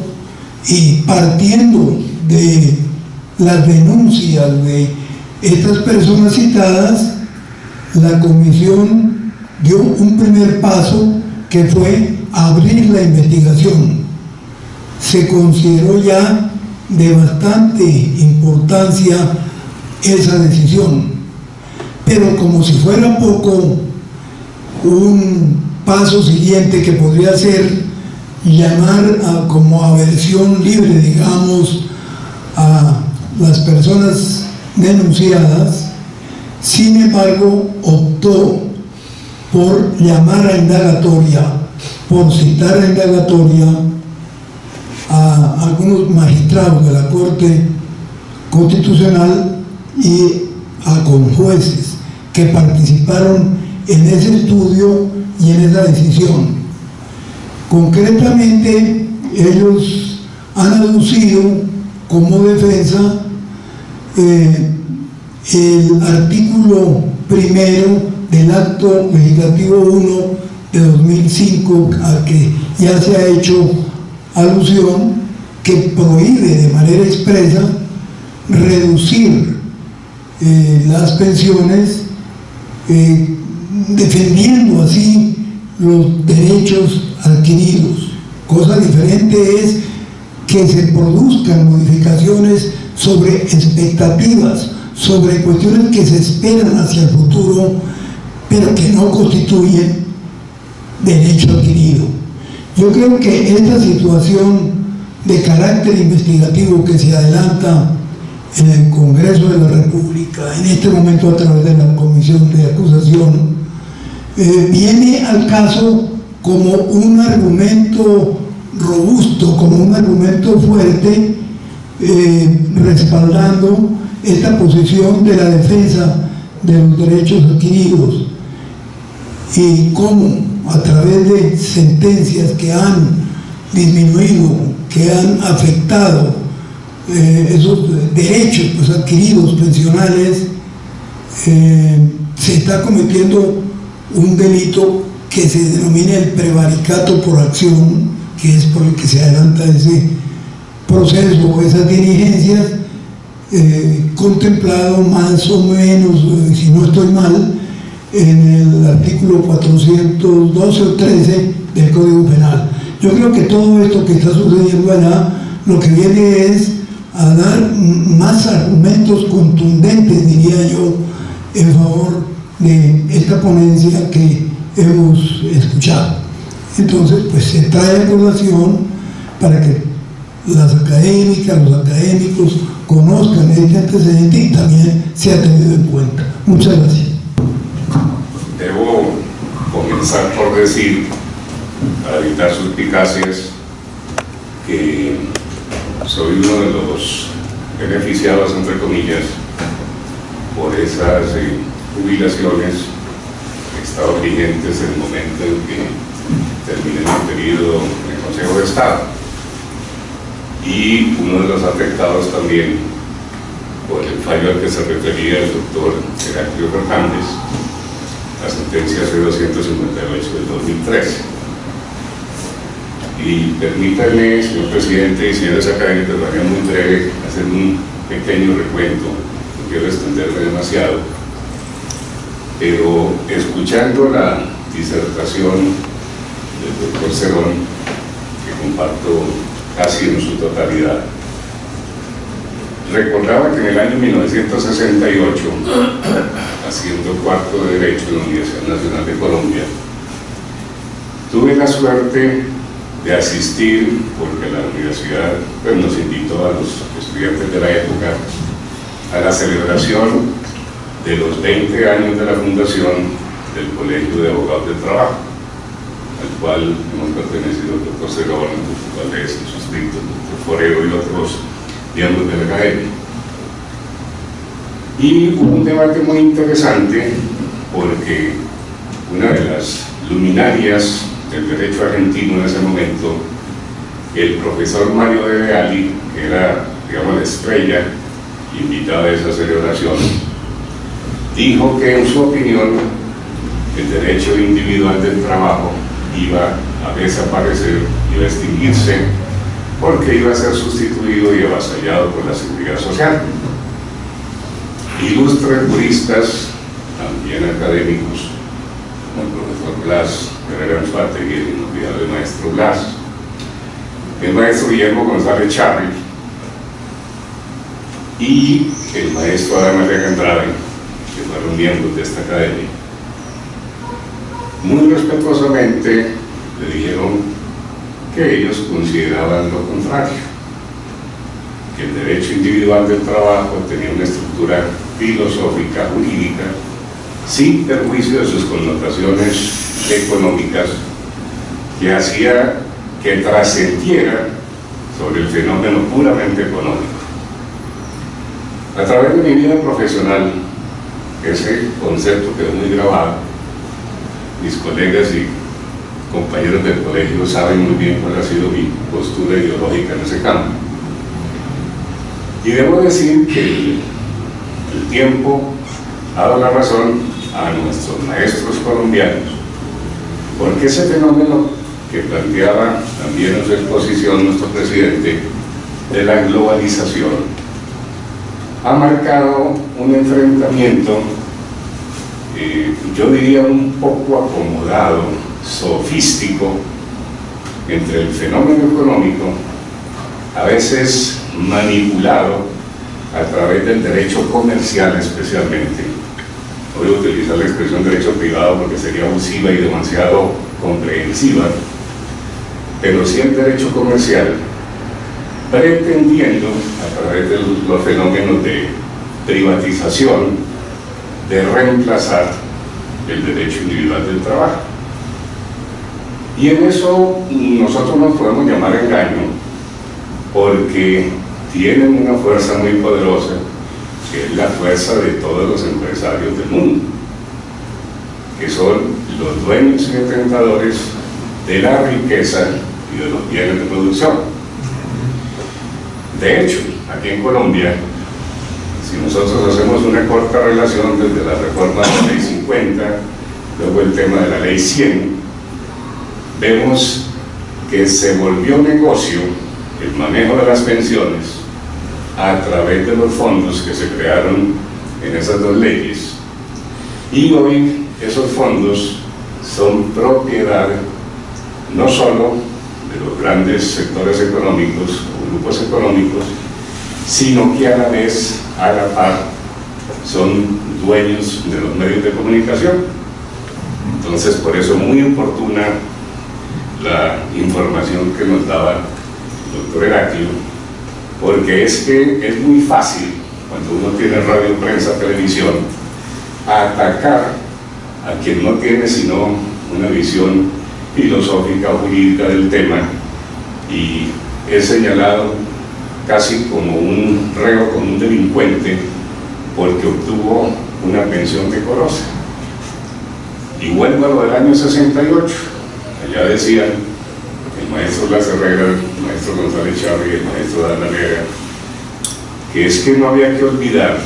y partiendo de las denuncias de estas personas citadas, la comisión dio un primer paso, que fue abrir la investigación. Se consideró ya de bastante importancia esa decisión, pero como si fuera poco, un paso siguiente que podría ser llamar como a versión libre, digamos, a las personas denunciadas. Sin embargo, optó por llamar a indagatoria, por citar a indagatoria a algunos magistrados de la Corte Constitucional y a conjueces que participaron en ese estudio y en esa decisión. Concretamente, ellos han aducido como defensa el artículo 1 del acto legislativo 1 de 2005 al que ya se ha hecho alusión, que prohíbe de manera expresa reducir las pensiones, defendiendo así los derechos adquiridos. Cosa diferente es que se produzcan modificaciones sobre expectativas, sobre cuestiones que se esperan hacia el futuro, pero que no constituyen derecho adquirido. Yo creo que esta situación de carácter investigativo que se adelanta en el Congreso de la República, en este momento a través de la Comisión de Acusación, viene al caso como un argumento robusto, como un argumento fuerte, respaldando esta posición de la defensa de los derechos adquiridos, y cómo a través de sentencias que han disminuido, que han afectado esos derechos pues, adquiridos pensionales, se está cometiendo un delito que se denomina el prevaricato por acción, que es por el que se adelanta ese proceso, esas diligencias, contemplado más o menos, si no estoy mal, en el artículo 412 o 13 del Código Penal. Yo creo que todo esto que está sucediendo allá, lo que viene es a dar más argumentos contundentes, diría yo, en favor de esta ponencia que hemos escuchado. Entonces, pues se trae a colación para que las académicas, los académicos conozcan este antecedente y también sea tenido en cuenta. Muchas gracias. Debo comenzar por decir, para evitar suspicacias, que soy uno de los beneficiados, entre comillas, por esas jubilaciones que estaban vigentes en el momento en que terminé mi periodo en el Consejo de Estado, y uno de los afectados también por el fallo al que se refería el doctor Heraclio Fernández, la sentencia C-258 del 2013. Y permítanme, señor presidente y señores académicos, de manera muy breve, hacer un pequeño recuento, no quiero extenderme demasiado, pero escuchando la disertación del doctor Cerón, que comparto casi en su totalidad, recordaba que en el año 1968, haciendo cuarto de Derecho en la Universidad Nacional de Colombia, tuve la suerte de asistir, porque la universidad pues, nos invitó a los estudiantes de la época a la celebración de los 20 años de la fundación del Colegio de Abogados del Trabajo, al cual hemos pertenecido el doctor Cerón, el doctor Valdés, el suscrito, el doctor Forero y otros miembros de la academia. Y hubo un debate muy interesante porque una de las luminarias del derecho argentino en ese momento, el profesor Mario de Leali, que era, digamos, la estrella invitada a esa celebración, dijo que en su opinión el derecho individual del trabajo iba a desaparecer, iba a extinguirse, porque iba a ser sustituido y avasallado por la seguridad social. Ilustres juristas, también académicos, como el profesor Blas Herrera Anzuategui, el inolvidable maestro Blas, el maestro Guillermo González Charri y el maestro Adán María Andrade, que fueron miembros de esta academia, muy respetuosamente le dijeron que ellos consideraban lo contrario, que el derecho individual del trabajo tenía una estructura filosófica, jurídica, sin perjuicio de sus connotaciones económicas, que hacía que trascendiera sobre el fenómeno puramente económico. A través de mi vida profesional, ese concepto quedó muy grabado. Mis colegas y compañeros del colegio saben muy bien cuál ha sido mi postura ideológica en ese campo. Y debo decir que el tiempo ha dado la razón a nuestros maestros colombianos Porque ese fenómeno que planteaba también en su exposición nuestro presidente de la globalización ha marcado un enfrentamiento, yo diría un poco acomodado, sofístico, entre el fenómeno económico, a veces manipulado a través del derecho comercial especialmente. No voy a utilizar la expresión derecho privado porque sería abusiva y demasiado comprensiva, pero sí el derecho comercial, pretendiendo a través de los fenómenos de privatización de reemplazar el derecho individual del trabajo. Y en eso nosotros nos podemos llamar engaño, porque tienen una fuerza muy poderosa, que es la fuerza de todos los empresarios del mundo, que son los dueños y detentadores de la riqueza y de los bienes de producción. De hecho, aquí en Colombia, si nosotros hacemos una corta relación desde la reforma de la Ley 50, luego el tema de la Ley 100, vemos que se volvió negocio el manejo de las pensiones a través de los fondos que se crearon en esas dos leyes. Y hoy esos fondos son propiedad no solo de los grandes sectores económicos o grupos económicos, sino que a la vez, a la par, son dueños de los medios de comunicación. Entonces, por eso muy oportuna la información que nos daba el doctor Heraclio, porque es que es muy fácil, cuando uno tiene radio, prensa, televisión, atacar a quien no tiene sino una visión filosófica o jurídica del tema, y es señalado casi como un reo, como un delincuente, porque obtuvo una pensión decorosa. Y vuelvo a lo del año 68, allá decían el maestro Blas Herrera, el maestro González Chávez y el maestro Dana Lera, que es que no había que olvidar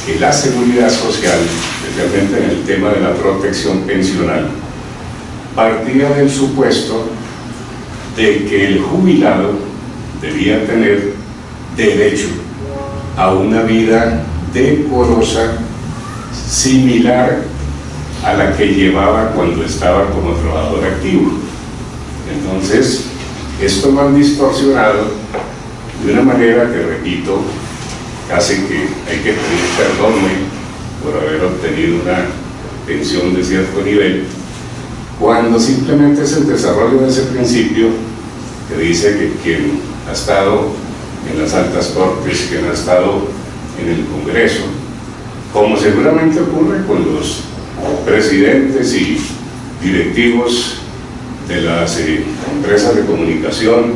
que la seguridad social, especialmente en el tema de la protección pensional, partía del supuesto de que el jubilado debía tener derecho a una vida decorosa similar a la que llevaba cuando estaba como trabajador activo. Entonces, esto lo han distorsionado de una manera que, repito, casi que hay que pedir perdón por haber obtenido una pensión de cierto nivel, cuando simplemente es el desarrollo de ese principio que dice que quien ha estado en las altas cortes, quien ha estado en el Congreso, como seguramente ocurre con los presidentes y directivos de las empresas de comunicación,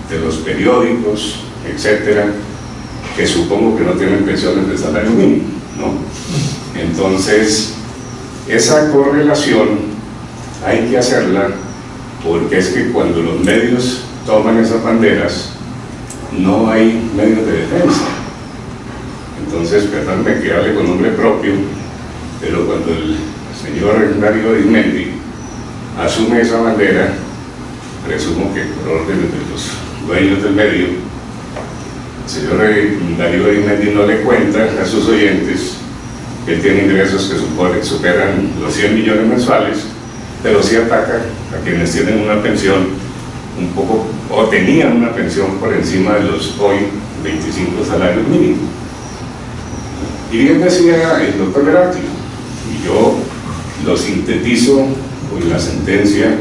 de los periódicos, etcétera, que supongo que no tienen pensiones de salario mínimo, ¿no? Entonces, esa correlación hay que hacerla, porque es que cuando los medios toman esas banderas, no hay medios de defensa. Entonces, perdónme que hable con nombre propio, pero cuando el señor Darío Arizmendi asume esa bandera, presumo que por órdenes de los dueños del medio, el señor Darío Arizmendi no le cuenta a sus oyentes que él tiene ingresos que superan los 100 millones mensuales, pero sí ataca a quienes tienen una pensión un poco, o tenían una pensión por encima de los hoy 25 salarios mínimos. Y bien decía el doctor Heraclio, y yo lo sintetizo con la sentencia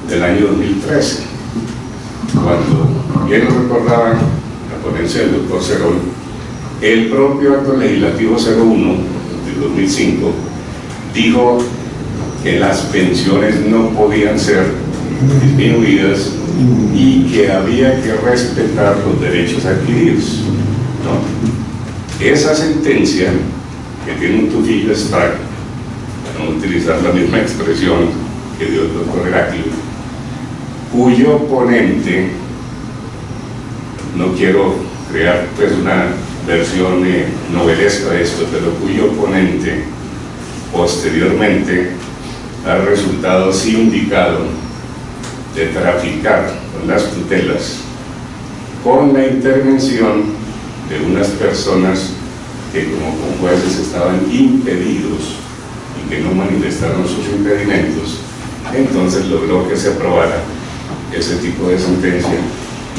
del año 2013, cuando bien lo recordaba la ponencia del doctor Cerón, el propio acto legislativo 01 del 2005 dijo que las pensiones no podían ser disminuidas y que había que respetar los derechos adquiridos, ¿no? Esa sentencia, que tiene un tufillo extraño, para no utilizar la misma expresión que dio el doctor Heraclio, cuyo ponente, no quiero crear pues una versión novelesca de esto, pero cuyo ponente posteriormente ha resultado sindicado de traficar con las tutelas con la intervención de unas personas que como jueces estaban impedidos y que no manifestaron sus impedimentos. Entonces logró que se aprobara ese tipo de sentencia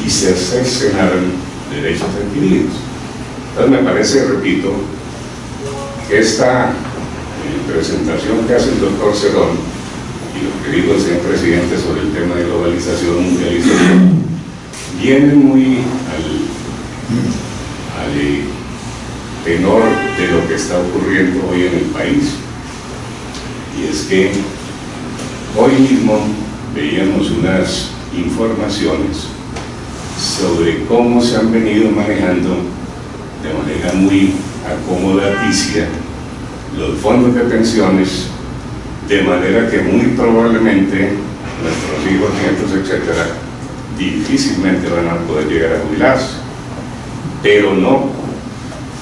y se cercenaran derechos adquiridos. Entonces me parece, repito, que esta presentación que hace el doctor Cerón y lo que dijo el señor presidente sobre el tema de globalización, mundialización, viene muy al tenor de lo que está ocurriendo hoy en el país. Y es que hoy mismo veíamos unas informaciones sobre cómo se han venido manejando de manera muy acomodaticia los fondos de pensiones, de manera que muy probablemente nuestros hijos, nietos, etcétera, difícilmente van a poder llegar a jubilarse, pero no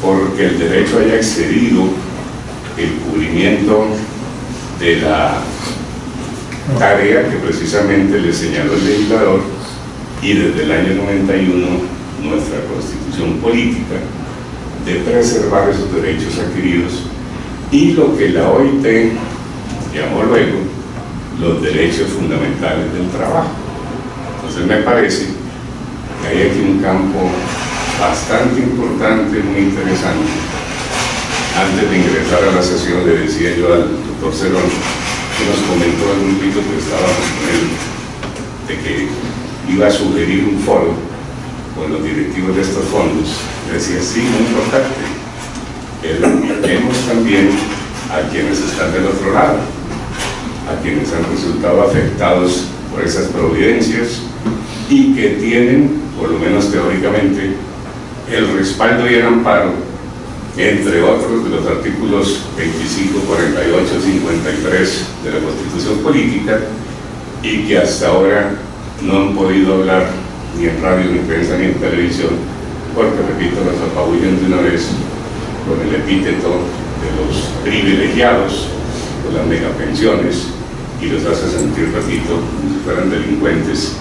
porque el derecho haya excedido el cubrimiento de la tarea que precisamente le señaló el legislador y desde el año 91 nuestra Constitución política de preservar esos derechos adquiridos y lo que la OIT llamó luego los derechos fundamentales del trabajo. Entonces me parece que hay aquí un campo bastante importante, muy interesante. Antes de ingresar a la sesión le decía yo al doctor Cerón, que nos comentó al grupito que estábamos con él, de que iba a sugerir un foro con los directivos de estos fondos. Le decía, sí, muy importante, pero vemos también a quienes están del otro lado, a quienes han resultado afectados por esas providencias y que tienen, por lo menos teóricamente, el respaldo y el amparo, entre otros, de los artículos 25, 48, 53 de la Constitución Política, y que hasta ahora no han podido hablar ni en radio, ni en prensa, ni en televisión, porque, repito, los apabullan de una vez con el epíteto de los privilegiados, con las megapensiones, y los hace sentir, repito, como si fueran delincuentes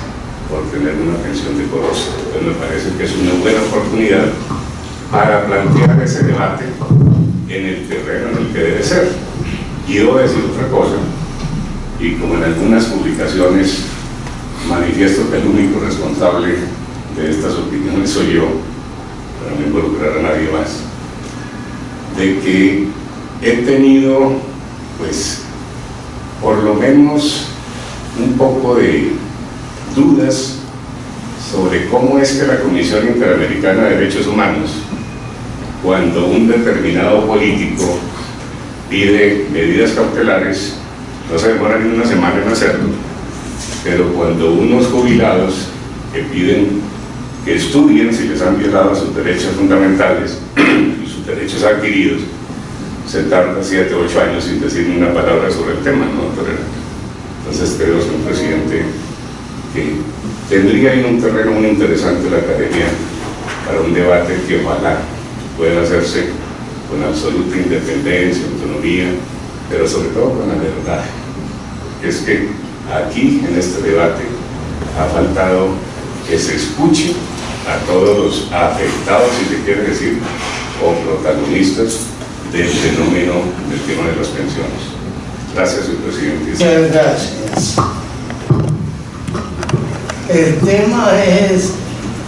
por tener una pensión decorosa. Entonces me parece que es una buena oportunidad para plantear ese debate en el terreno en el que debe ser. Y debo decir otra cosa, y como en algunas publicaciones manifiesto que el único responsable de estas opiniones soy yo, para no involucrar a nadie más, de que he tenido, pues, por lo menos un poco de dudas sobre cómo es que la Comisión Interamericana de Derechos Humanos, cuando un determinado político pide medidas cautelares, no se demora ni una semana en hacerlo, pero cuando unos jubilados que piden que estudien si les han violado sus derechos fundamentales y sus derechos adquiridos, se tarda 7 o 8 años sin decir ni una palabra sobre el tema, ¿no? Entonces creo, señor presidente, que tendría ahí un terreno muy interesante la academia para un debate que ojalá pueda hacerse con absoluta independencia, autonomía, pero sobre todo con la verdad. Es que aquí, en este debate, ha faltado que se escuche a todos los afectados, si se quiere decir, o protagonistas del fenómeno del tema de las pensiones. Gracias, señor presidente. Muchas gracias. El tema es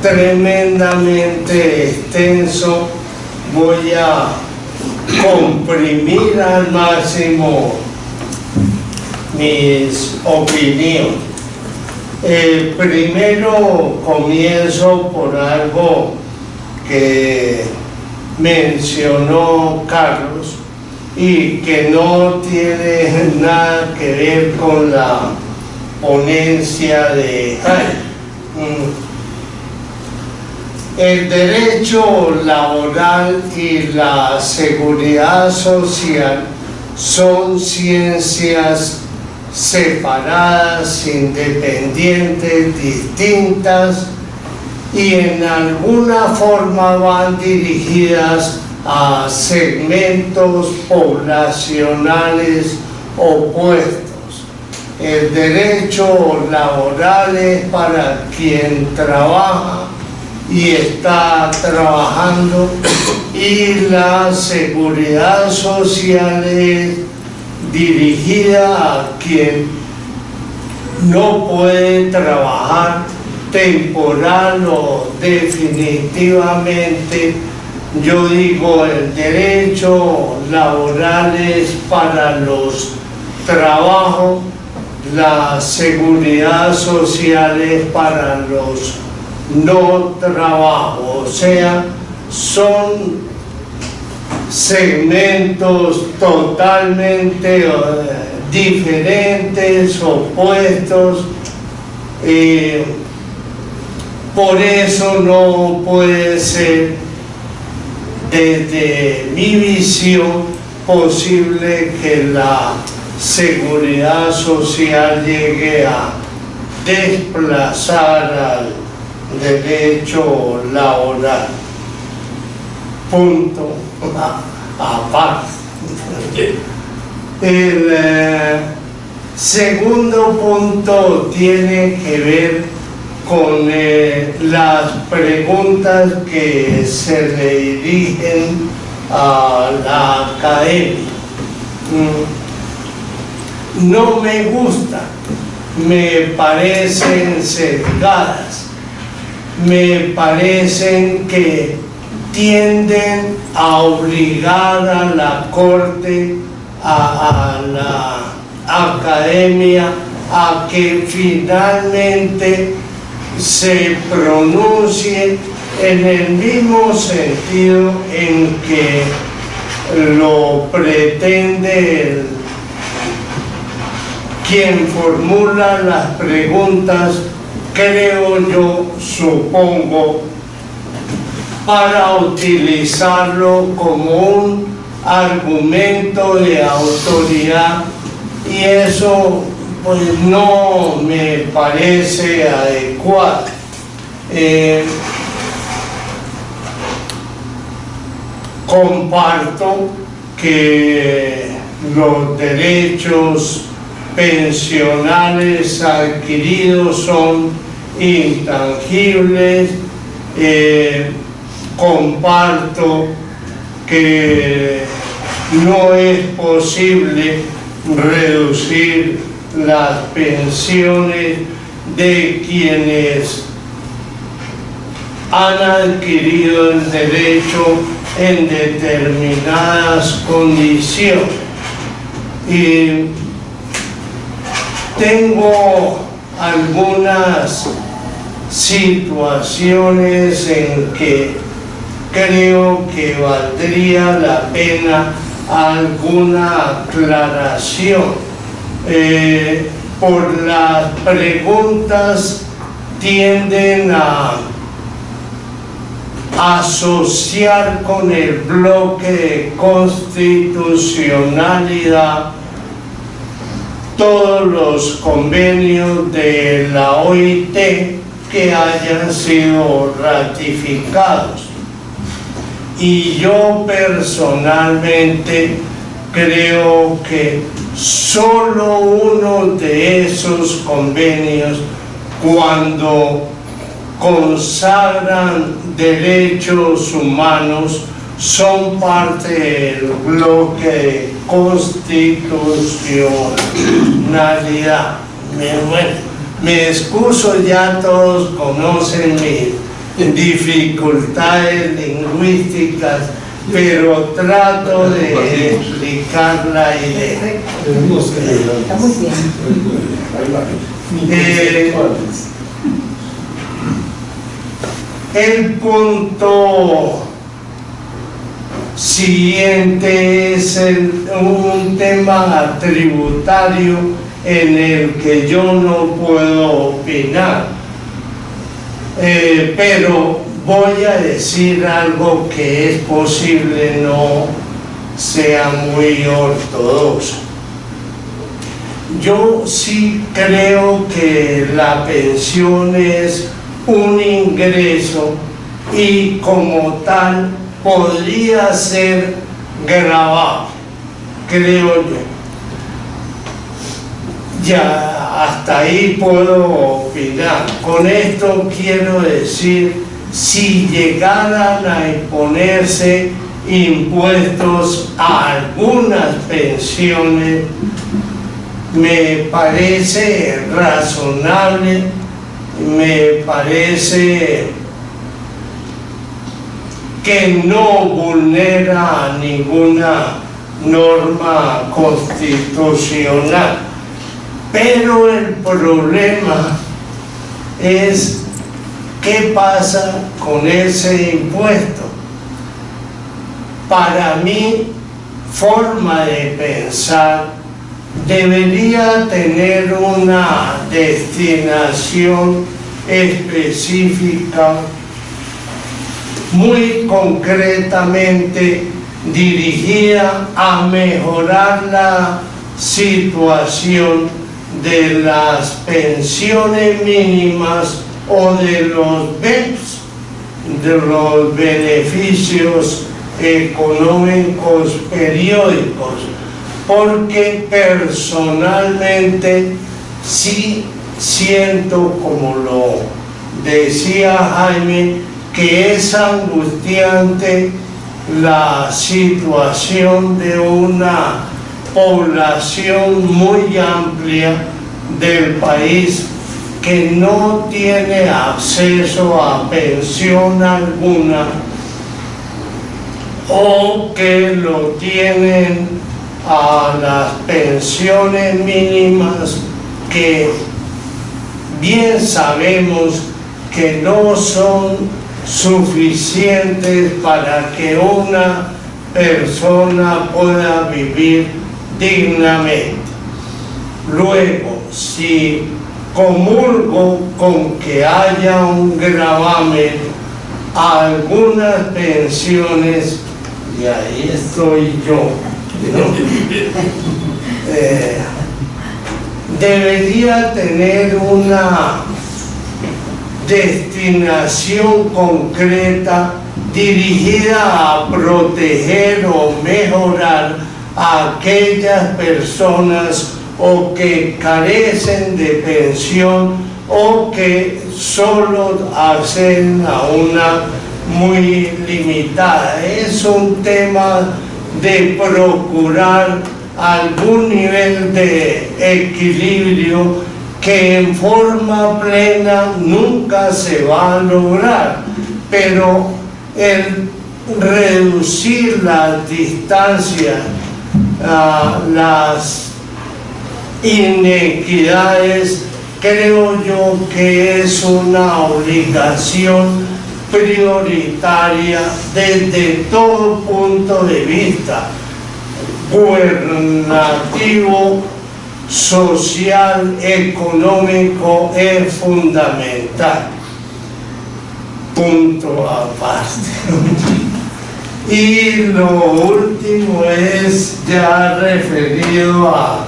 tremendamente extenso. Voy a comprimir al máximo mis opiniones. Primero comienzo por algo que mencionó Carlos y que no tiene nada que ver con la ponencia de el derecho laboral y la seguridad social son ciencias separadas, independientes, distintas, y en alguna forma van dirigidas a segmentos poblacionales opuestos. el derecho laboral es para quien trabaja y está trabajando, y la seguridad social es dirigida a quien no puede trabajar temporal o definitivamente. Yo digo, el derecho laboral es para los trabajos, la seguridad social es para los no trabajos, o sea, son segmentos totalmente diferentes, opuestos. Por eso no puede ser, desde mi visión, posible que la seguridad social llegue a desplazar al derecho laboral. Punto aparte. El segundo punto tiene que ver con las preguntas que se le dirigen a la academia. No me gustan, me parecen sesgadas, me parecen que tienden a obligar a la Corte, a la academia, a que finalmente se pronuncie en el mismo sentido en que lo pretende quien formula las preguntas, creo yo, supongo, para utilizarlo como un argumento de autoridad, y eso pues no me parece adecuado. Comparto que los derechos pensionales adquiridos son intangibles. Comparto que no es posible reducir las pensiones de quienes han adquirido el derecho en determinadas condiciones. Y tengo algunas situaciones en que creo que valdría la pena alguna aclaración. Por las preguntas tienden a asociar con el bloque de constitucionalidad todos los convenios de la OIT que hayan sido ratificados. Y yo personalmente creo que solo uno de esos convenios, cuando consagran derechos humanos, son parte del bloque de constitucionalidad. Me excuso, ya todos conocen mis dificultades lingüísticas, pero trato de explicar la idea. Está muy bien. El punto siguiente es un tema tributario en el que yo no puedo opinar, pero voy a decir algo que es posible no sea muy ortodoxo. Yo sí creo que la pensión es un ingreso y como tal podría ser grabado, creo yo. Ya hasta ahí puedo opinar. Con esto quiero decir, si llegaran a imponerse impuestos a algunas pensiones, me parece razonable, me parece que no vulnera ninguna norma constitucional. Pero el problema es qué pasa con ese impuesto. Para mi forma de pensar, debería tener una destinación específica, muy concretamente dirigida a mejorar la situación de las pensiones mínimas o de los BEPS, de los beneficios económicos periódicos, porque personalmente sí siento, como lo decía Jaime, que es angustiante la situación de una población muy amplia del país que no tiene acceso a pensión alguna, o que lo tienen a las pensiones mínimas, que bien sabemos que no son suficientes para que una persona pueda vivir dignamente. Luego, si comulgo con que haya un gravamen a algunas pensiones, y ahí estoy yo, ¿no? Debería tener una destinación concreta dirigida a proteger o mejorar a aquellas personas o que carecen de pensión o que solo acceden a una muy limitada. Es un tema de procurar algún nivel de equilibrio que en forma plena nunca se va a lograr, pero el reducir las distancias, las inequidades, creo yo que es una obligación prioritaria desde todo punto de vista, gubernativo, social, económico, es fundamental. Punto aparte. Y lo último es ya referido a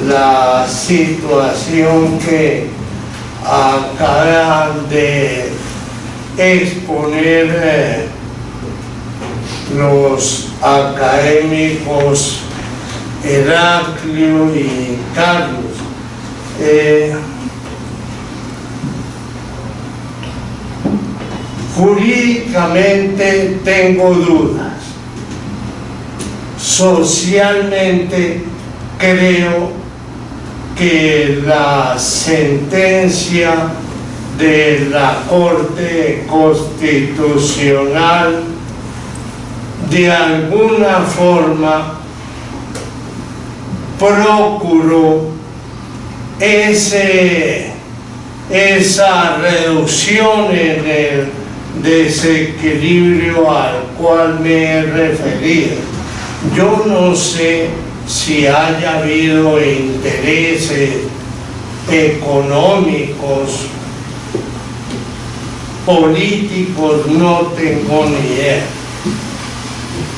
la situación que acaban de exponer los académicos Heraclio y Carlos. Jurídicamente tengo dudas. Socialmente creo que la sentencia de la Corte Constitucional de alguna forma procuró esa reducción en el desequilibrio al cual me he referido. Yo no sé si haya habido intereses económicos, políticos, no tengo ni idea.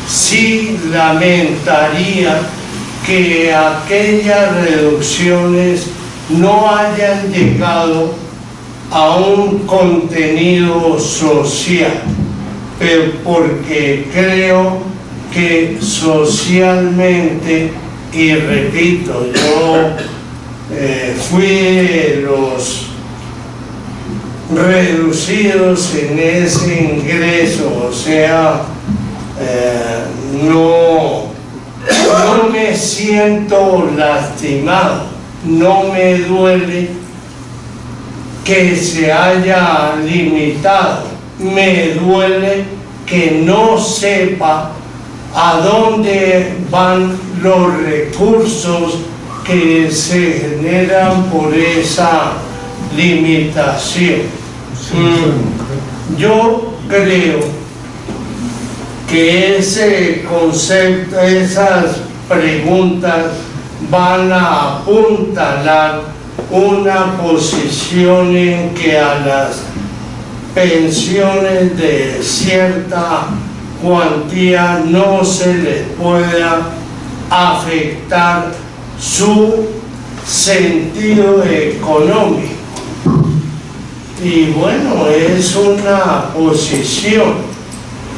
Sí lamentaría que aquellas reducciones no hayan llegado a un contenido social, pero porque creo que socialmente, y repito, yo fui de los reducidos en ese ingreso, o sea, no me siento lastimado, no me duele que se haya limitado, me duele que no sepa a dónde van los recursos que se generan por esa limitación. Yo creo que ese concepto, esas preguntas van a apuntalar una posición en que a las pensiones de cierta cuantía no se les pueda afectar su sentido económico. Y bueno, es una posición.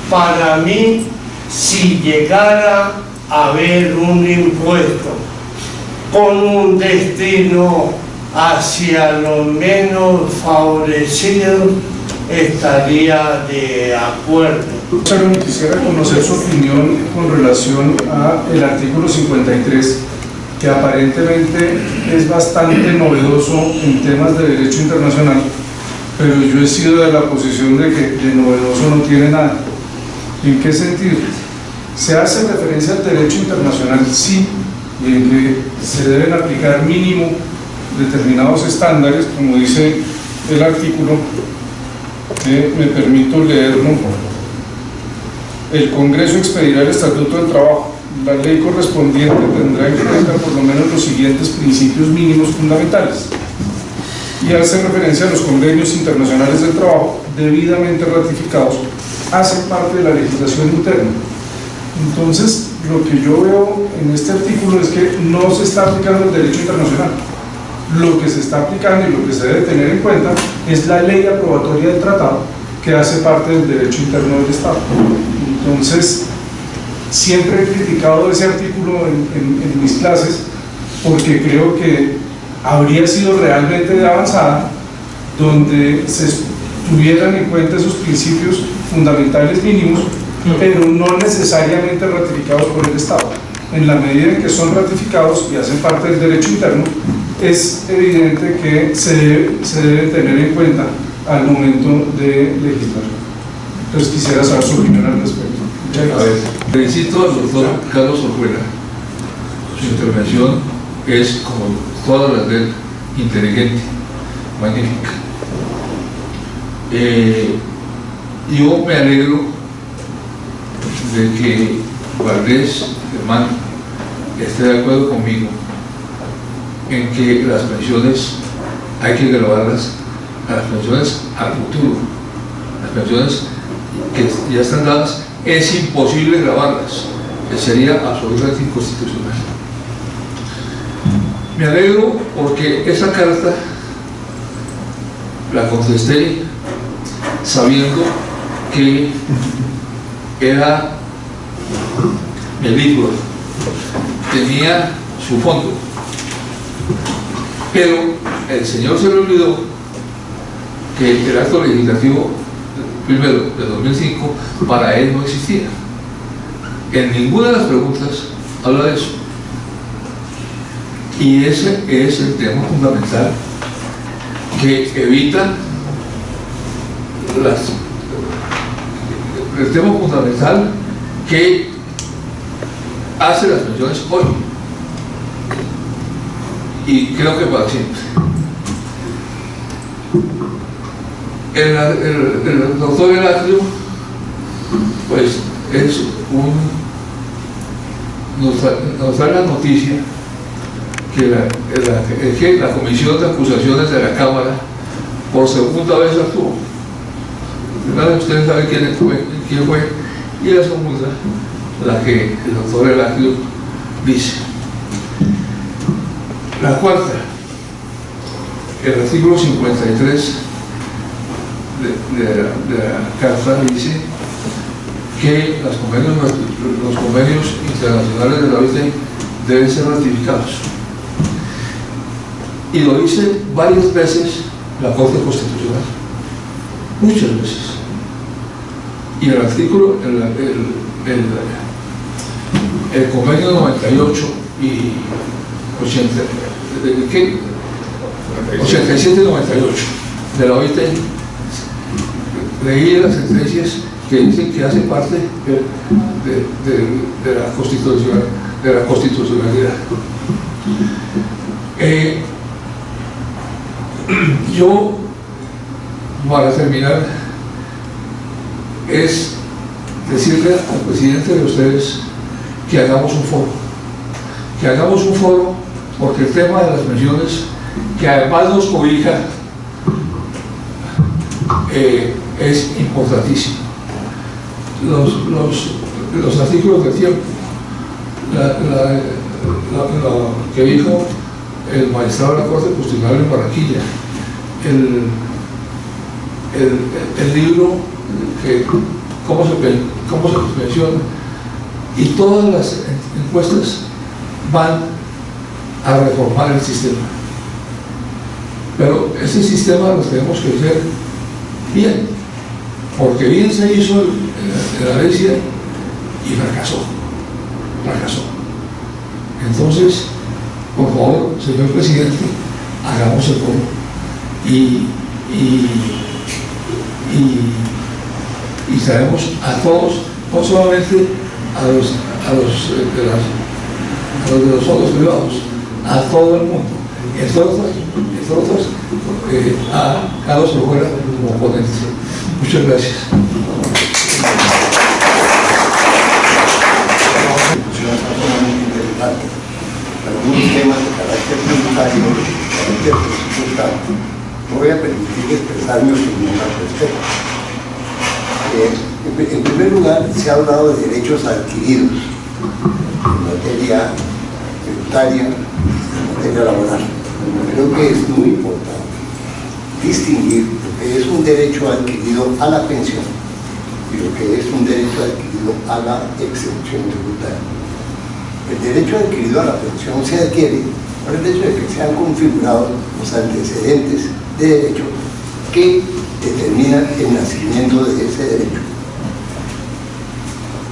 Para mí, si llegara a haber un impuesto con un destino hacia los menos favorecidos, estaría de acuerdo. Sharon, quisiera conocer su opinión con relación al artículo 53, que aparentemente es bastante novedoso en temas de derecho internacional, pero yo he sido de la posición de que de novedoso no tiene nada. ¿En qué sentido? Se hace referencia al derecho internacional, sí, y en que se deben aplicar mínimo determinados estándares, como dice el artículo, me permito leerlo. El Congreso expedirá el Estatuto del Trabajo. La ley correspondiente tendrá en cuenta por lo menos los siguientes principios mínimos fundamentales y hace referencia a los convenios internacionales del trabajo debidamente ratificados, hace parte de la legislación interna. Entonces, lo que yo veo en este artículo es que no se está aplicando el derecho internacional. Lo que se está aplicando y lo que se debe tener en cuenta es la ley aprobatoria del tratado, que hace parte del derecho interno del Estado. Entonces, siempre he criticado ese artículo en mis clases, porque creo que habría sido realmente de avanzada, donde se tuvieran en cuenta esos principios fundamentales mínimos, pero no necesariamente ratificados por el Estado. En la medida en que son ratificados y hacen parte del derecho interno, es evidente que se debe tener en cuenta al momento de legislar. Entonces quisiera saber su opinión al respecto. A ver, felicito al doctor Carlos Orjuela. Su intervención es, como todas las de él, inteligente, magnífica. Yo me alegro de que Valdés, hermano, esté de acuerdo conmigo en que las pensiones hay que grabarlas a las pensiones al futuro. Las pensiones que ya están dadas es imposible grabarlas, sería absolutamente inconstitucional. Me alegro porque esa carta la contesté sabiendo que era melíflora, tenía su fondo, pero el señor se le olvidó que el acto legislativo primero de 2005 para él no existía. En ninguna de las preguntas habla de eso, y ese es el tema fundamental que evita el tema fundamental que hace las pensiones hoy, y creo que para siempre. El doctor Heraclio pues nos da la noticia que la Comisión de Acusaciones de la Cámara por segunda vez actuó. Ustedes saben quién fue, y la segunda, la que el doctor Heraclio dice. La cuarta, el artículo 53 de la Carta dice que los convenios internacionales de la OIT deben ser ratificados. y lo dice varias veces la Corte Constitucional, muchas veces. Y el artículo, el convenio 98 y 87 y 98 de la OIT, leí las sentencias que dicen que hace parte de la constitucionalidad. Yo, para terminar, es decirle al presidente de ustedes que hagamos un foro, porque el tema de las pensiones, que además nos cobija, es importantísimo. Los artículos del tiempo, lo que dijo el magistrado de la Corte Constitucional en Barranquilla, el libro que cómo se menciona, y todas las encuestas van a reformar el sistema, pero ese sistema lo tenemos que hacer bien, porque bien se hizo en la Grecia y fracasó. Entonces, por favor, señor presidente, hagamos el foro y traemos a todos, no solamente a los de los fondos privados, a todo el mundo, entre otros a Carlos Orjuela como ponente. Muchas gracias. Algunos temas de carácter tributario, de carácter presupuestal, no voy a permitir expresar mi opinión al respecto. En primer lugar, se ha hablado de derechos adquiridos en materia tributaria, en materia laboral. Creo que es muy importante distinguir lo que es un derecho adquirido a la pensión y lo que es un derecho adquirido a la exención tributaria. El derecho adquirido a la pensión se adquiere por el hecho de que se han configurado los antecedentes de derecho que determinan el nacimiento de ese derecho.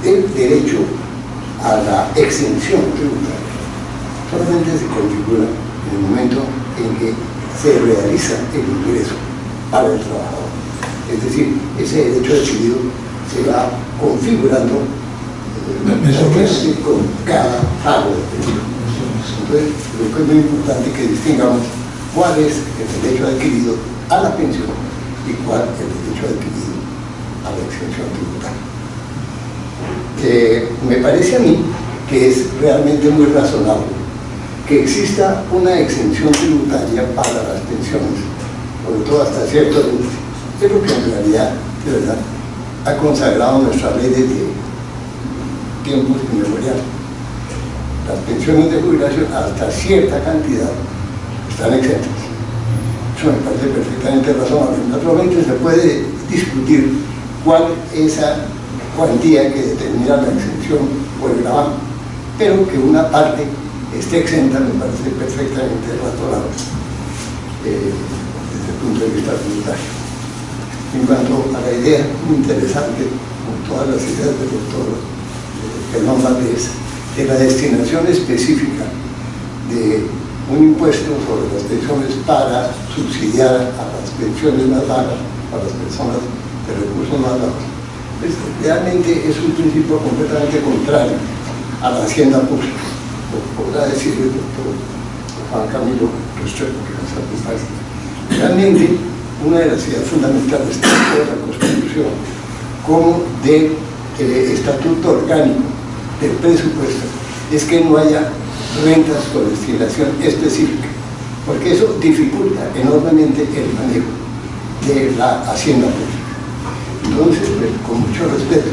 El derecho a la exención tributaria solamente se configura en el momento en que se realiza el ingreso para el trabajador. Es decir, ese derecho adquirido se va configurando con cada pago de pensión. Entonces, creo que es muy importante que distingamos cuál es el derecho adquirido a la pensión y cuál es el derecho adquirido a la exención tributaria. Me parece a mí que es realmente muy razonable que exista una exención tributaria para las pensiones, sobre todo hasta cierto límite. Es lo que en realidad, de verdad, ha consagrado nuestra ley desde tiempos inmemoriales. Las pensiones de jubilación hasta cierta cantidad están exentas. Eso me parece perfectamente razonable. Naturalmente se puede discutir cuál es esa cuantía que determina la exención por el gravamen, pero que una parte esté exenta me parece perfectamente razonable desde el punto de vista tributario. En cuanto a la idea muy interesante, con todas las ideas del doctor Germán Valdés, de la destinación específica de un impuesto sobre las pensiones para subsidiar a las pensiones más bajas, a las personas de recursos más bajos, pues realmente es un principio completamente contrario a la hacienda pública. Podrá decir el doctor Juan Camilo Restrepo, que nos acompaña. Realmente, una de las ideas fundamentales tanto de la Constitución como del Estatuto Orgánico del Presupuesto es que no haya rentas con destinación específica, porque eso dificulta enormemente el manejo de la hacienda pública. Entonces, con mucho respeto,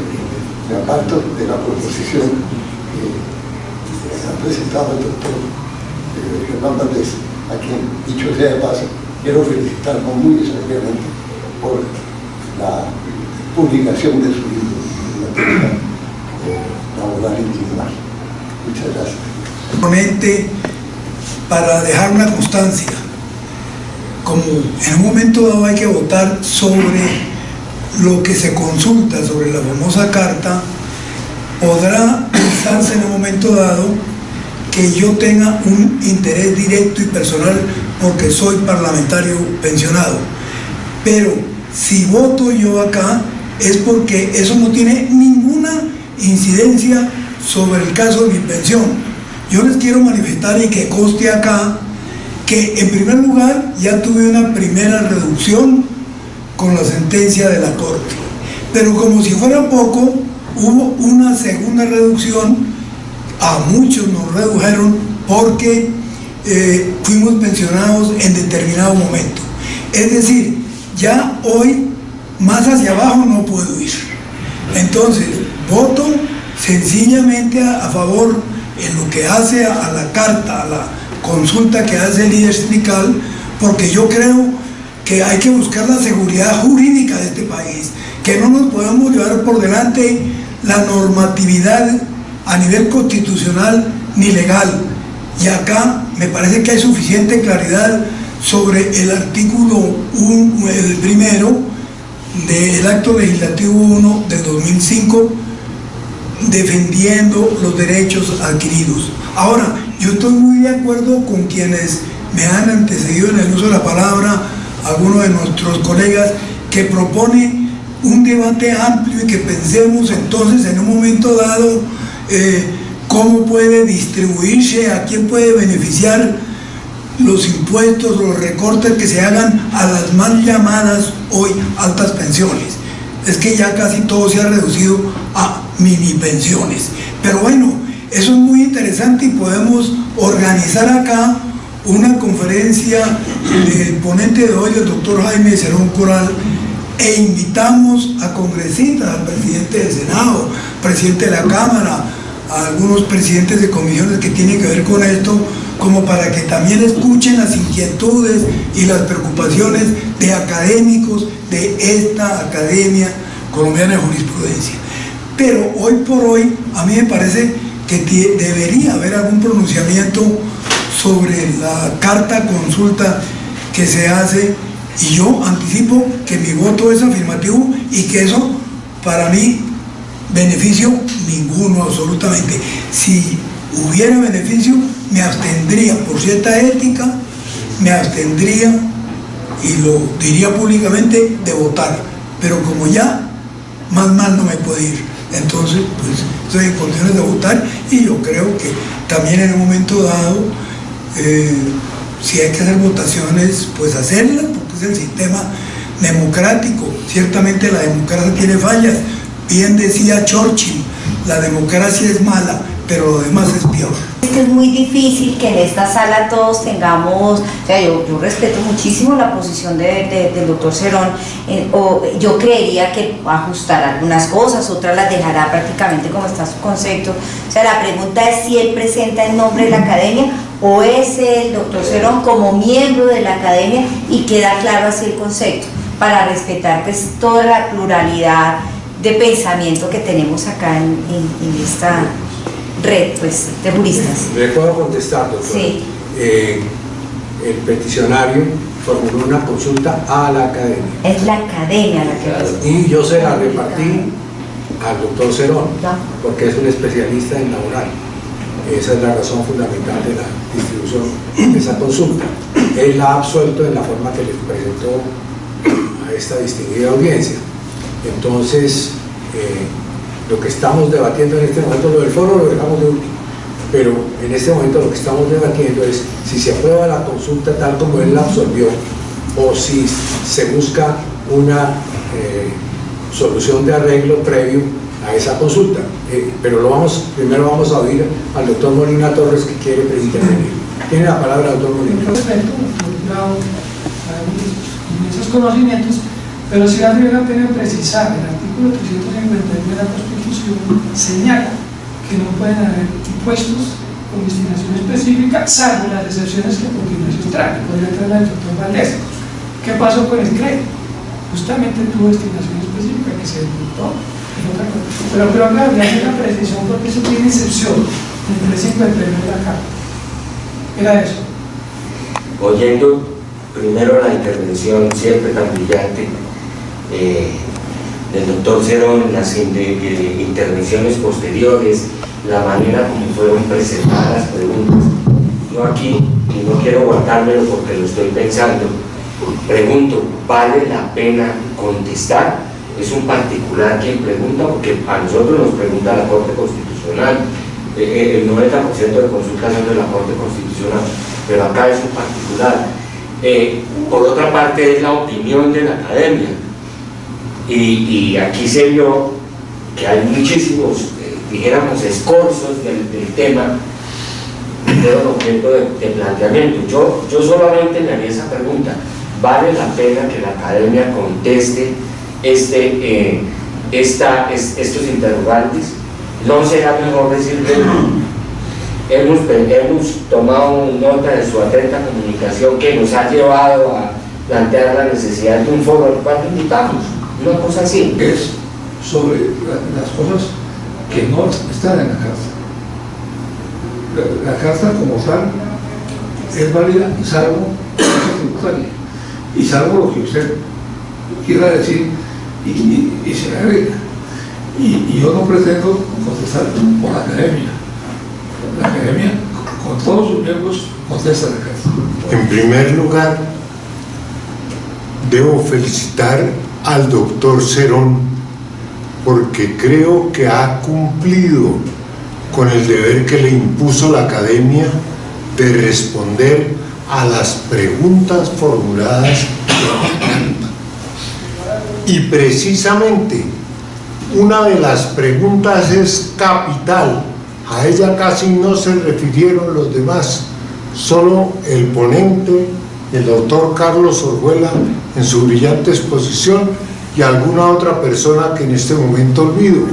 me aparto de la proposición que ha presentado el doctor Germán Valdés, a quien, dicho sea de paso, quiero felicitar muy especialmente por la publicación de su libro en materia laboral individual. Muchas gracias. Para dejar una constancia como en un momento dado hay que votar sobre lo que se consulta, sobre la famosa carta, podrá pensarse en un momento dado que yo tenga un interés directo y personal porque soy parlamentario pensionado. Pero si voto yo acá es porque eso no tiene ninguna incidencia sobre el caso de mi pensión. Yo les quiero manifestar y que conste acá que en primer lugar ya tuve una primera reducción con la sentencia de la Corte, pero como si fuera poco, hubo una segunda reducción, a muchos nos redujeron porque fuimos pensionados en determinado momento. Es decir, ya hoy más hacia abajo no puedo ir. Entonces, voto sencillamente a favor en lo que hace a la carta, a la consulta que hace el líder sindical, porque yo creo que hay que buscar la seguridad jurídica de este país, que no nos podemos llevar por delante la normatividad a nivel constitucional ni legal. Y acá me parece que hay suficiente claridad sobre el artículo 1, el primero del Acto Legislativo 1 del 2005, defendiendo los derechos adquiridos. Ahora, yo estoy muy de acuerdo con quienes me han antecedido en el uso de la palabra, algunos de nuestros colegas, que propone un debate amplio y que pensemos entonces en un momento dado cómo puede distribuirse, a quién puede beneficiar los impuestos, los recortes que se hagan a las mal llamadas hoy altas pensiones. Es que ya casi todo se ha reducido a mini pensiones. Pero bueno, eso es muy interesante y podemos organizar acá una conferencia del ponente de hoy, el doctor Jaime Cerón Coral, e invitamos a congresistas, al presidente del Senado, presidente de la Cámara, a algunos presidentes de comisiones que tienen que ver con esto, como para que también escuchen las inquietudes y las preocupaciones de académicos de esta Academia Colombiana de Jurisprudencia. Pero hoy por hoy a mí me parece que debería haber algún pronunciamiento sobre la carta consulta que se hace, y yo anticipo que mi voto es afirmativo y que eso para mí beneficio ninguno absolutamente. Si hubiera beneficio me abstendría por cierta ética, me abstendría y lo diría públicamente de votar, pero como ya más mal no me puede ir, entonces pues estoy en condiciones de votar. Y yo creo que también en un momento dado si hay que hacer votaciones, pues hacerlas, porque es el sistema democrático. Ciertamente la democracia tiene fallas, bien decía Churchill, la democracia es mala, pero lo demás es peor. Es muy difícil que en esta sala todos tengamos, o sea, yo respeto muchísimo la posición del doctor Cerón, yo creería que ajustará algunas cosas, otras las dejará prácticamente como está su concepto. O sea, la pregunta es si él presenta en nombre de la academia o es el doctor Cerón como miembro de la academia, y queda claro así el concepto, para respetar pues toda la pluralidad de pensamiento que tenemos acá en esta red pues, de juristas. ¿Le puedo contestar, doctor? Sí. El peticionario formuló una consulta a la academia. Es la academia la que Y yo se la repartí al doctor Cerón, Ya. porque es un especialista en laboral. Esa es la razón fundamental de la distribución de esa consulta. Él la ha absuelto en la forma que le presentó a esta distinguida audiencia. Entonces, lo que estamos debatiendo en este momento, lo del foro lo dejamos de último, pero en este momento lo que estamos debatiendo es si se aprueba la consulta tal como él la absolvió, o si se busca una solución de arreglo previo a esa consulta. Pero primero vamos a oír al doctor Molina Torres, que quiere intervenir. Tiene la palabra, doctor Molina. Con respeto, doctorado, a esos conocimientos, pero sí vale la pena precisar: el artículo 351 de la Constitución señala que no pueden haber impuestos con destinación específica, salvo las excepciones que a continuación trae. Podría traer la del doctor Valdés. ¿Qué pasó con el crédito? Justamente tuvo destinación específica que se ejecutó. Pero creo que habría que hacer una precisión, porque eso tiene excepción en el 351 de la Carta. Era eso. Oyendo primero la intervención siempre tan brillante del doctor Cerón, las intervenciones posteriores, la manera como fueron presentadas las preguntas. Yo aquí, y no quiero guardármelo porque lo estoy pensando, pregunto, ¿vale la pena contestar? Es un particular quien pregunta, porque a nosotros nos pregunta la Corte Constitucional, el 90% de consultas son de la Corte Constitucional, pero acá es un particular. Por otra parte es la opinión de la academia, y aquí se vio que hay muchísimos, dijéramos, escorzos del tema, fueron objeto de planteamiento. Yo solamente me haría esa pregunta: ¿vale la pena que la academia conteste estos interrogantes? ¿No será mejor decirle, hemos tomado nota de su atenta comunicación que nos ha llevado a plantear la necesidad de un foro al cual invitamos? Una cosa así. Es sobre las cosas que no están en la carta. La carta como tal es válida salvo tributaria y salvo lo que usted quiera decir y se le agrega. Y yo no pretendo contestar por la academia. La academia, con todos sus miembros, contesta la carta. En primer lugar, debo felicitar al doctor Cerón porque creo que ha cumplido con el deber que le impuso la academia de responder a las preguntas formuladas. Y precisamente una de las preguntas es capital, a ella casi no se refirieron los demás, solo el ponente, el doctor Carlos Orjuela, en su brillante exposición, y alguna otra persona que en este momento olvido,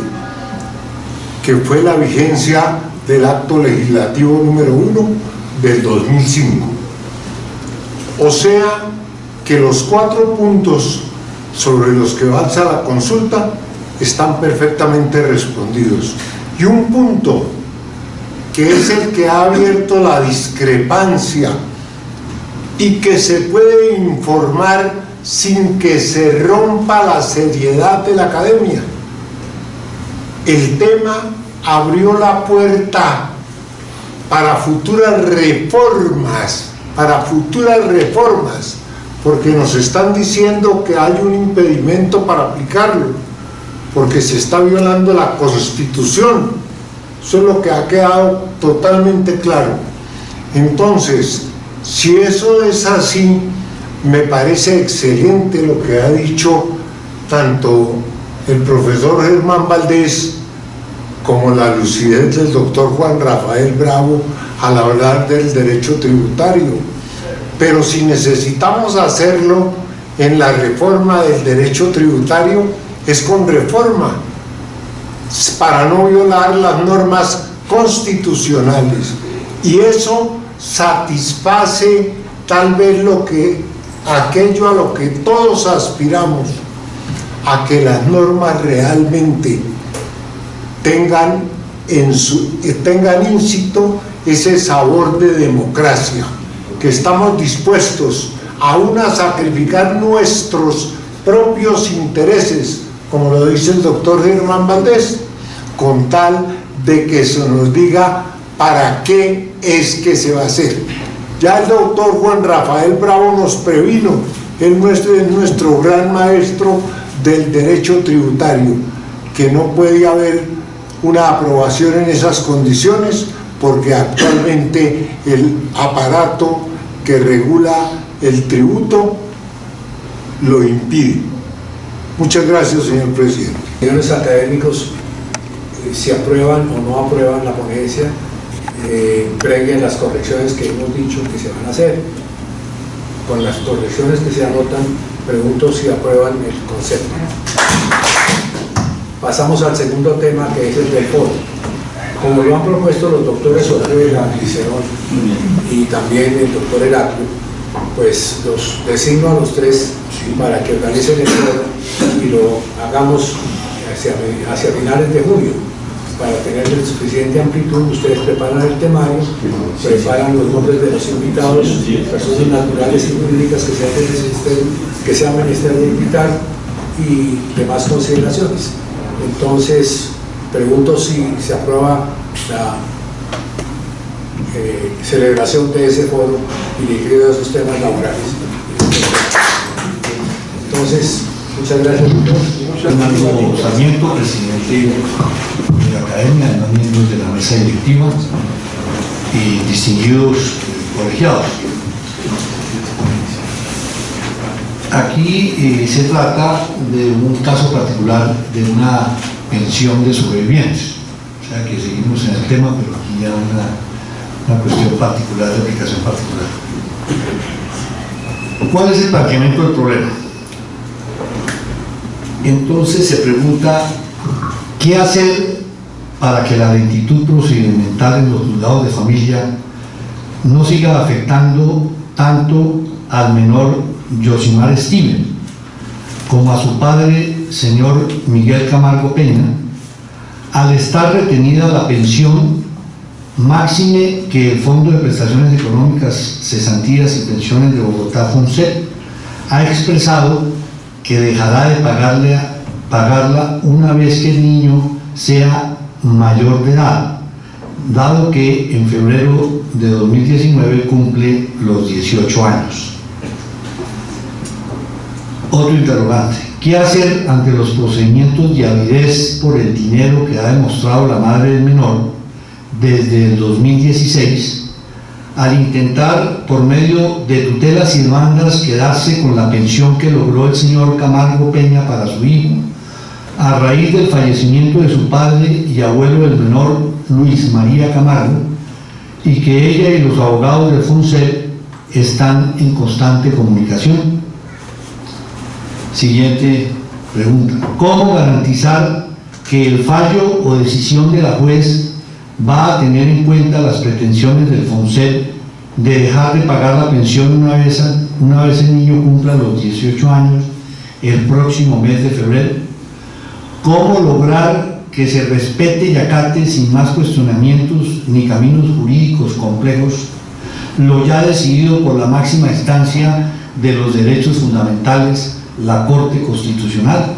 que fue la vigencia del acto legislativo número 1 del 2005. O sea que los 4 puntos sobre los que avanza la consulta están perfectamente respondidos. Y un punto que es el que ha abierto la discrepancia y que se puede informar sin que se rompa la seriedad de la academia. El tema abrió la puerta para futuras reformas, porque nos están diciendo que hay un impedimento para aplicarlo, porque se está violando la Constitución. Eso es lo que ha quedado totalmente claro. Entonces, si eso es así, me parece excelente lo que ha dicho tanto el profesor Germán Valdés como la lucidez del doctor Juan Rafael Bravo al hablar del derecho tributario. Pero si necesitamos hacerlo en la reforma del derecho tributario, es con reforma, para no violar las normas constitucionales. Y eso satisface tal vez aquello a lo que todos aspiramos, a que las normas realmente tengan íncito ese sabor de democracia, que estamos dispuestos aún a sacrificar nuestros propios intereses, como lo dice el doctor Germán Valdés, con tal de que se nos diga para qué es que se va a hacer. Ya el doctor Juan Rafael Bravo nos previno, él es nuestro gran maestro del derecho tributario, que no puede haber una aprobación en esas condiciones porque actualmente el aparato que regula el tributo lo impide. Muchas gracias, señor presidente. Señores académicos, si aprueban o no aprueban la ponencia, preguen las correcciones que hemos dicho que se van a hacer. Con las correcciones que se anotan, pregunto si aprueban el concepto. Pasamos al segundo tema, que es el del foro. Como lo han propuesto los doctores Orjuela y Cerón y también el doctor Heraclio, pues los designo a los tres para que organicen el foro y lo hagamos hacia finales de junio, para tener suficiente amplitud, ustedes preparan el temario, preparan los nombres de los invitados, personas naturales y jurídicas que sean menester de invitar y demás consideraciones. Entonces, pregunto si se aprueba la celebración de ese foro dirigido a esos temas laborales. Entonces, muchas gracias. Fernando Sarmiento, presidente de la Academia, además miembros de la mesa directiva y distinguidos colegiados. Aquí se trata de un caso particular de una pensión de sobrevivientes, o sea que seguimos en el tema, pero aquí ya una cuestión particular, de aplicación particular. ¿Cuál es el planteamiento del problema? Entonces se pregunta, ¿qué hacer para que la lentitud procedimental en los juzgados de familia no siga afectando tanto al menor Yosimar Steven como a su padre, señor Miguel Camargo Peña, al estar retenida la pensión, máxime que el Fondo de Prestaciones Económicas, Cesantías y Pensiones de Bogotá, FONCEP, ha expresado que dejará de pagarla una vez que el niño sea mayor de edad, dado que en febrero de 2019 cumple los 18 años. Otro interrogante: ¿qué hacer ante los procedimientos de avidez por el dinero que ha demostrado la madre del menor desde el 2016, al intentar por medio de tutelas y demandas quedarse con la pensión que logró el señor Camargo Peña para su hijo, a raíz del fallecimiento de su padre y abuelo del menor, Luis María Camargo, y que ella y los abogados del FONCEP están en constante comunicación? Siguiente pregunta: ¿cómo garantizar que el fallo o decisión de la juez va a tener en cuenta las pretensiones del FONCEP de dejar de pagar la pensión una vez el niño cumpla los 18 años el próximo mes de febrero? ¿Cómo lograr que se respete y acate sin más cuestionamientos ni caminos jurídicos complejos lo ya decidido por la máxima instancia de los derechos fundamentales, la Corte Constitucional?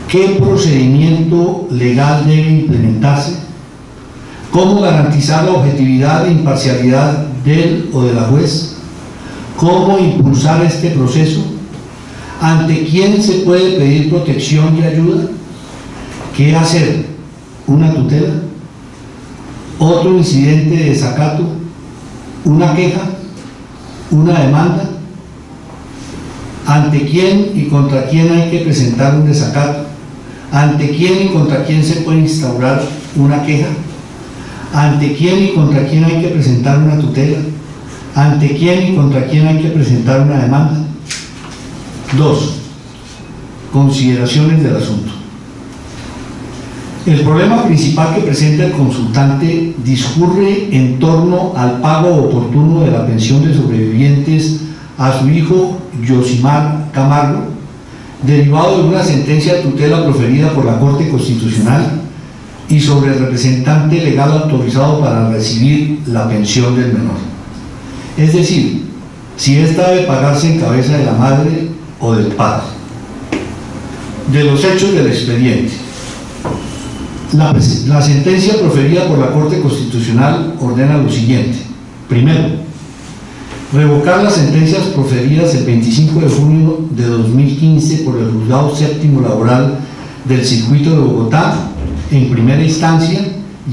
¿Qué procedimiento legal debe implementarse? ¿Cómo garantizar la objetividad e imparcialidad del o de la juez? ¿Cómo impulsar este proceso? ¿Ante quién se puede pedir protección y ayuda? ¿Qué hacer? ¿Una tutela? ¿Otro incidente de desacato? ¿Una queja? ¿Una demanda? ¿Ante quién y contra quién hay que presentar un desacato? ¿Ante quién y contra quién se puede instaurar una queja? ¿Ante quién y contra quién hay que presentar una tutela? ¿Ante quién y contra quién hay que presentar una demanda? 2. Consideraciones del asunto. El problema principal que presenta el consultante discurre en torno al pago oportuno de la pensión de sobrevivientes a su hijo Yosimar Camargo, derivado de una sentencia de tutela proferida por la Corte Constitucional y sobre el representante legal autorizado para recibir la pensión del menor. Es decir, si ésta debe pagarse en cabeza de la madre o del padre. De los hechos del expediente. La sentencia proferida por la Corte Constitucional ordena lo siguiente. Primero, revocar las sentencias proferidas el 25 de junio de 2015 por el Juzgado Séptimo Laboral del Circuito de Bogotá en primera instancia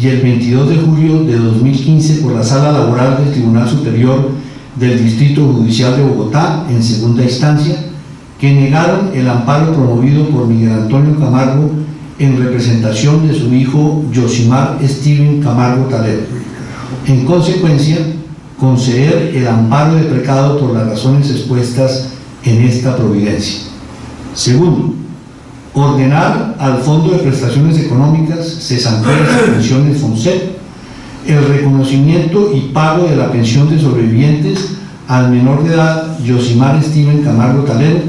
y el 22 de julio de 2015 por la Sala Laboral del Tribunal Superior del Distrito Judicial de Bogotá en segunda instancia, que negaron el amparo promovido por Miguel Antonio Camargo en representación de su hijo Yosimar Steven Camargo Talero. En consecuencia, conceder el amparo de precado por las razones expuestas en esta providencia. Segundo, ordenar al Fondo de Prestaciones Económicas, Cesantías y Pensiones FONCEP el reconocimiento y pago de la pensión de sobrevivientes al menor de edad Yosimar Steven Camargo Talero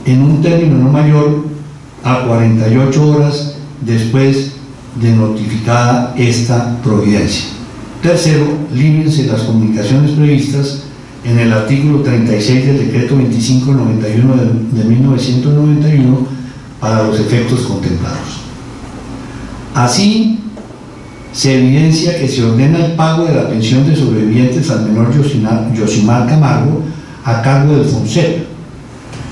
en un término no mayor a 48 horas después de notificada esta providencia. Tercero, límitense las comunicaciones previstas en el artículo 36 del decreto 2591 de 1991 para los efectos contemplados. Así, se evidencia que se ordena el pago de la pensión de sobrevivientes al menor Yosimar Camargo a cargo del FONSEP.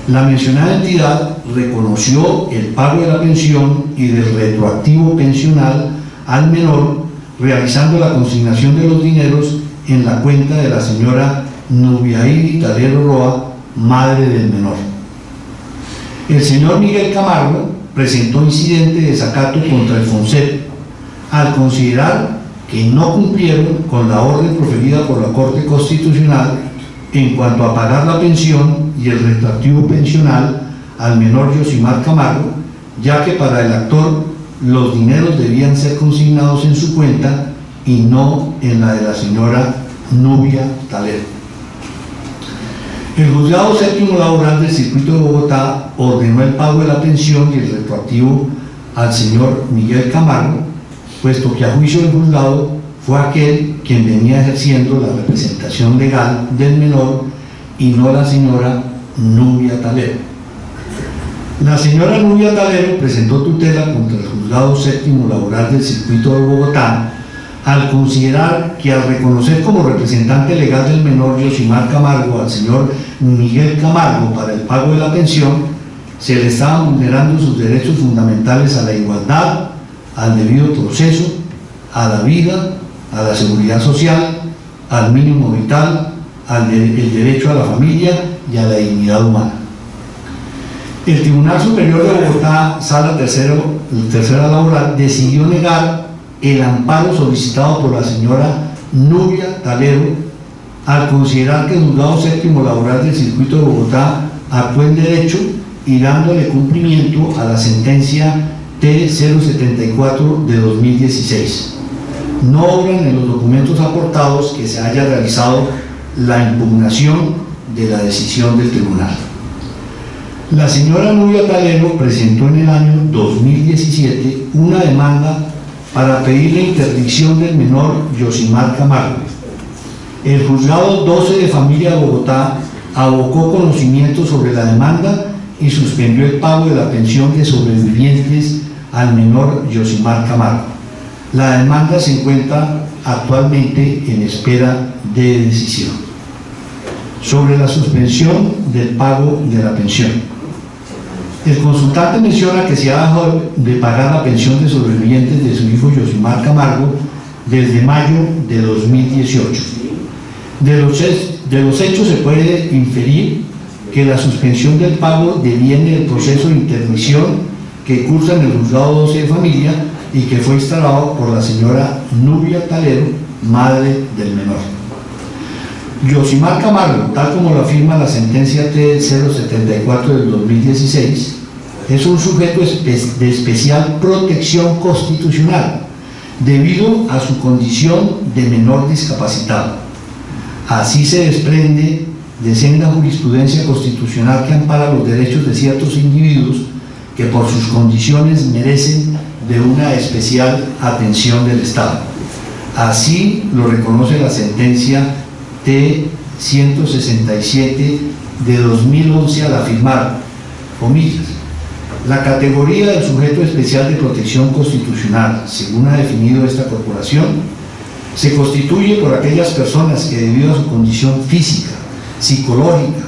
La mencionada entidad reconoció el pago de la pensión y del retroactivo pensional al menor, realizando la consignación de los dineros en la cuenta de la señora Nubiaí Talero Roa, madre del menor. El señor Miguel Camargo presentó incidente de desacato contra el FONSEP al considerar que no cumplieron con la orden proferida por la Corte Constitucional en cuanto a pagar la pensión y el retroactivo pensional al menor Yosimar Camargo, ya que para el actor los dineros debían ser consignados en su cuenta y no en la de la señora Nubia Talero. El Juzgado Séptimo Laboral del Circuito de Bogotá ordenó el pago de la pensión y el retroactivo al señor Miguel Camargo, puesto que a juicio del juzgado fue aquel quien venía ejerciendo la representación legal del menor y no la señora Nubia Talero. La señora Nubia Talero presentó tutela contra el Juzgado Séptimo Laboral del Circuito de Bogotá al considerar que al reconocer como representante legal del menor Yosimar Camargo al señor Miguel Camargo para el pago de la pensión, se le estaban vulnerando sus derechos fundamentales a la igualdad, al debido proceso, a la vida, a la seguridad social, al mínimo vital, el derecho a la familia y a la dignidad humana. El Tribunal Superior de Bogotá, Sala Tercera Laboral, decidió negar el amparo solicitado por la señora Nubia Talero al considerar que el Juzgado Séptimo Laboral del Circuito de Bogotá actuó en derecho y dándole cumplimiento a la sentencia T074 de 2016. No obran en los documentos aportados que se haya realizado la impugnación de la decisión del tribunal. La señora Nubia Talero presentó en el año 2017 una demanda para pedir la interdicción del menor Yosimar Camargo. El Juzgado 12 de Familia de Bogotá abocó conocimiento sobre la demanda y suspendió el pago de la pensión de sobrevivientes al menor Yosimar Camargo. La demanda se encuentra actualmente en espera de decisión. Sobre la suspensión del pago de la pensión, el consultante menciona que se ha dejado de pagar la pensión de sobrevivientes de su hijo Yosimar Camargo desde mayo de 2018. De los hechos se puede inferir que la suspensión del pago deviene del proceso de interdicción que cursa en el Juzgado 12 de Familia y que fue instalado por la señora Nubia Talero, madre del menor. Yosimar Camargo, tal como lo afirma la sentencia T074 del 2016, es un sujeto de especial protección constitucional debido a su condición de menor discapacitado. Así se desprende de senda jurisprudencia constitucional que ampara los derechos de ciertos individuos que por sus condiciones merecen de una especial atención del Estado. Así lo reconoce la sentencia T167 de 2011 al afirmar, comillas, la categoría del sujeto especial de protección constitucional, según ha definido esta corporación, se constituye por aquellas personas que debido a su condición física, psicológica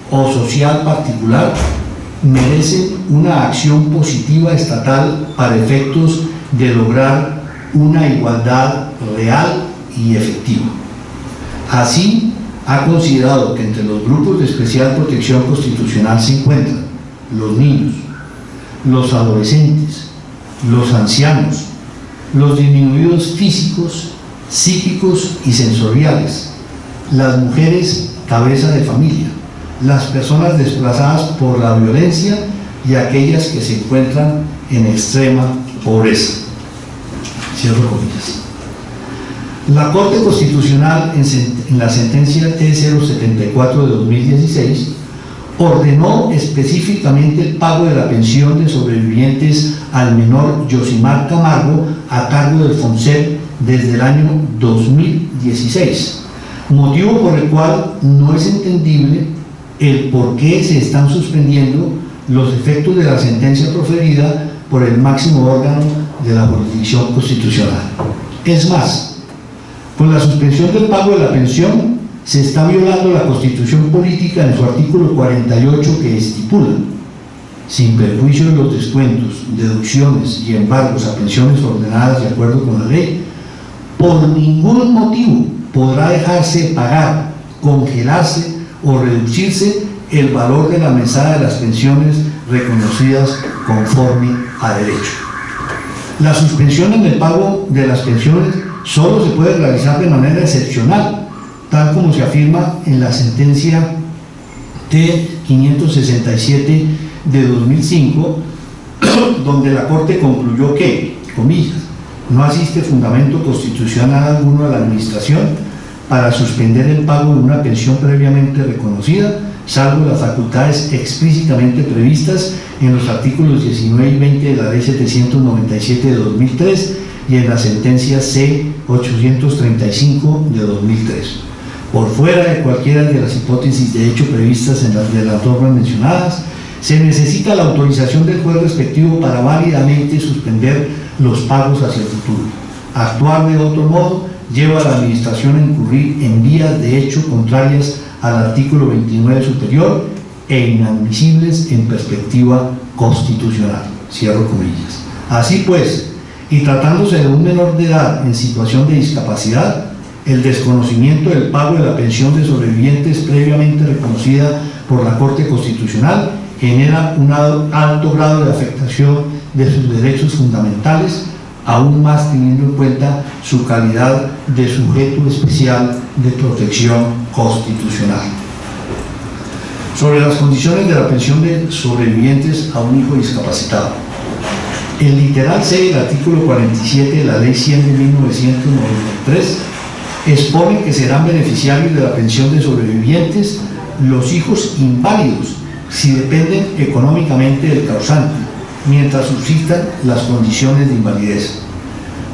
o social particular merecen una acción positiva estatal para efectos de lograr una igualdad real y efectiva. Así, ha considerado que entre los grupos de especial protección constitucional se encuentran los niños, los adolescentes, los ancianos, los disminuidos físicos, psíquicos y sensoriales, las mujeres cabeza de familia, las personas desplazadas por la violencia y aquellas que se encuentran en extrema pobreza. Cierro comillas. La Corte Constitucional, en la sentencia T074 de 2016, ordenó específicamente el pago de la pensión de sobrevivientes al menor Yosimar Camargo a cargo del FONSER desde el año 2016, motivo por el cual no es entendible el por qué se están suspendiendo los efectos de la sentencia proferida por el máximo órgano de la jurisdicción constitucional. Es más, con la suspensión del pago de la pensión se está violando la Constitución Política en su artículo 48, que estipula: sin perjuicio de los descuentos, deducciones y embargos a pensiones ordenadas de acuerdo con la ley, por ningún motivo podrá dejarse pagar, congelarse o reducirse el valor de la mesada de las pensiones reconocidas conforme a derecho. La suspensión en el pago de las pensiones solo se puede realizar de manera excepcional, tal como se afirma en la sentencia T567 de 2005, donde la Corte concluyó que, comillas, no asiste fundamento constitucional alguno a la Administración para suspender el pago de una pensión previamente reconocida, salvo las facultades explícitamente previstas en los artículos 19 y 20 de la Ley 797 de 2003 y en la sentencia C835 de 2003. Por fuera de cualquiera de las hipótesis de hecho previstas en las normas mencionadas, se necesita la autorización del juez respectivo para válidamente suspender los pagos hacia el futuro. Actuar de otro modo lleva a la Administración a incurrir en vías de hecho contrarias al artículo 29 superior e inadmisibles en perspectiva constitucional. Cierro comillas. Así pues, y tratándose de un menor de edad en situación de discapacidad, el desconocimiento del pago de la pensión de sobrevivientes previamente reconocida por la Corte Constitucional genera un alto grado de afectación de sus derechos fundamentales, aún más teniendo en cuenta su calidad de sujeto especial de protección constitucional. Sobre las condiciones de la pensión de sobrevivientes a un hijo discapacitado. El literal C del artículo 47 de la Ley 100 de 1993 expone que serán beneficiarios de la pensión de sobrevivientes los hijos inválidos si dependen económicamente del causante, mientras subsistan las condiciones de invalidez.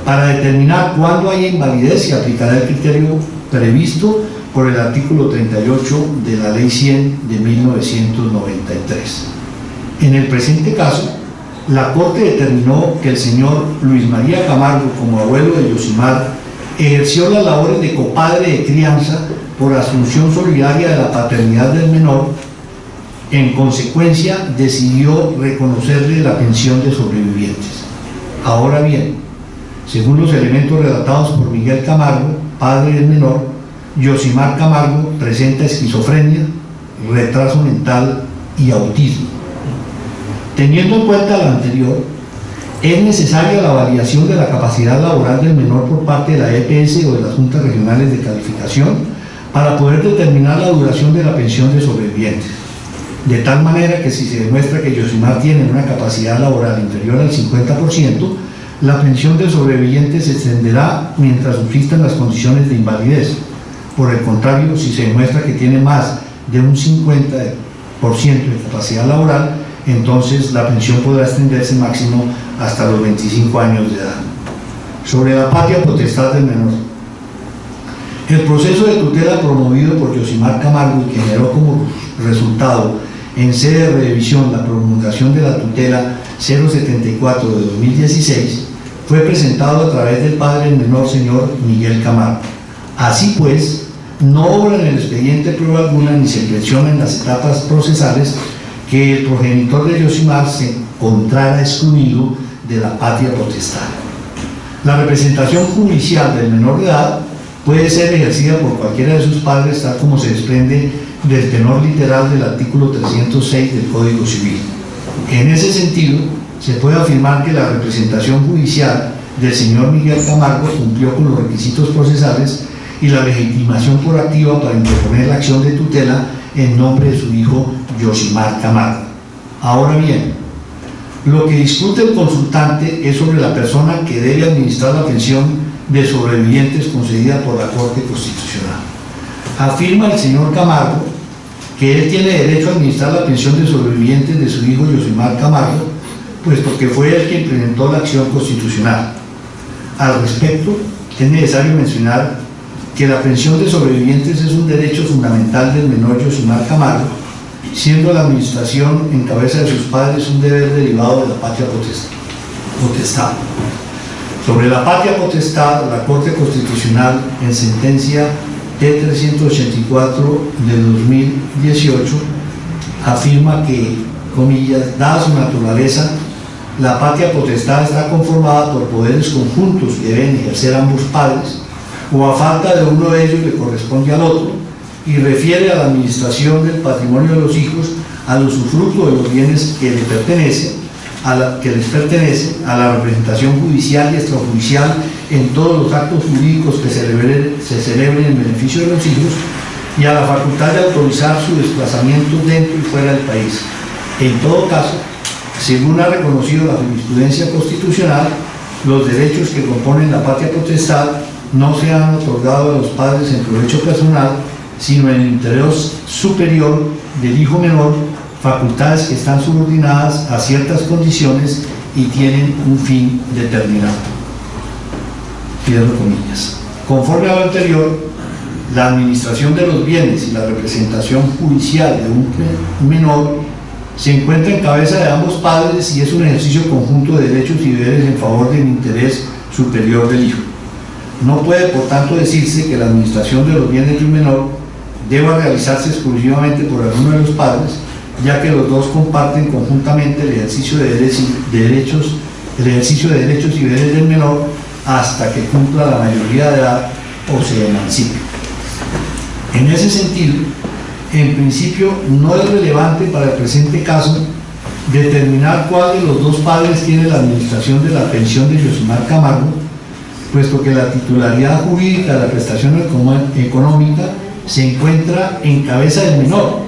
Para determinar cuándo haya invalidez se aplicará el criterio previsto por el artículo 38 de la Ley 100 de 1993. En el presente caso, la Corte determinó que el señor Luis María Camargo, como abuelo de Yosimar, ejerció las labores de copadre de crianza por asunción solidaria de la paternidad del menor. En consecuencia, decidió reconocerle la pensión de sobrevivientes. Ahora bien, según los elementos relatados por Miguel Camargo, padre del menor, Yosimar Camargo presenta esquizofrenia, retraso mental y autismo. Teniendo en cuenta lo anterior, es necesaria la validación de la capacidad laboral del menor por parte de la EPS o de las juntas regionales de calificación para poder determinar la duración de la pensión de sobrevivientes. De tal manera que si se demuestra que Yosimar tiene una capacidad laboral inferior al 50%, la pensión de sobrevivientes se extenderá mientras subsistan las condiciones de invalidez. Por el contrario, si se demuestra que tiene más de un 50% de capacidad laboral, entonces la pensión podrá extenderse máximo hasta los 25 años de edad. Sobre la patria potestad del menor. El proceso de tutela promovido por Yosimar Camargo y que generó como resultado en sede de revisión la promulgación de la tutela 074 de 2016 fue presentado a través del padre del menor señor Miguel Camargo. Así pues, no obra en el expediente prueba alguna ni se menciona en las etapas procesales que el progenitor de Yosimar se encontrara excluido de la patria potestad. La representación judicial del menor de edad puede ser ejercida por cualquiera de sus padres, tal como se desprende del tenor literal del artículo 306 del Código Civil. En ese sentido, se puede afirmar que la representación judicial del señor Miguel Camargo cumplió con los requisitos procesales y la legitimación por activa para interponer la acción de tutela en nombre de su hijo Yosimar Camargo. Ahora bien, lo que discute el consultante es sobre la persona que debe administrar la pensión de sobrevivientes concedida por la Corte Constitucional. Afirma el señor Camargo que él tiene derecho a administrar la pensión de sobrevivientes de su hijo Yosimar Camargo, puesto que fue él quien presentó la acción constitucional. Al respecto, es necesario mencionar que la pensión de sobrevivientes es un derecho fundamental del menor Yosimar Camargo, siendo la administración en cabeza de sus padres un deber derivado de la patria potestad. Sobre la patria potestad, la Corte Constitucional, en sentencia T-384 del 2018, afirma que, comillas, dada su naturaleza, la patria potestad está conformada por poderes conjuntos que deben ejercer ambos padres, o a falta de uno de ellos le corresponde al otro, y refiere a la administración del patrimonio de los hijos, al usufructo de los bienes que les pertenece, a la representación judicial y extrajudicial en todos los actos jurídicos que se celebren en beneficio de los hijos, y a la facultad de autorizar su desplazamiento dentro y fuera del país. En todo caso, según ha reconocido la jurisprudencia constitucional, los derechos que componen la patria potestad no se han otorgado a los padres en provecho personal, sino en el interés superior del hijo menor, facultades que están subordinadas a ciertas condiciones y tienen un fin determinado. Cierro comillas. Conforme a lo anterior, la administración de los bienes y la representación judicial de un menor se encuentra en cabeza de ambos padres y es un ejercicio conjunto de derechos y deberes en favor del interés superior del hijo. No puede, por tanto, decirse que la administración de los bienes de un menor deba realizarse exclusivamente por alguno de los padres, ya que los dos comparten conjuntamente el ejercicio de derechos y deberes del menor hasta que cumpla la mayoría de edad o se emancipe. En ese sentido, en principio no es relevante para el presente caso determinar cuál de los dos padres tiene la administración de la pensión de Yosimar Camargo, puesto que la titularidad jurídica de la prestación económica se encuentra en cabeza del menor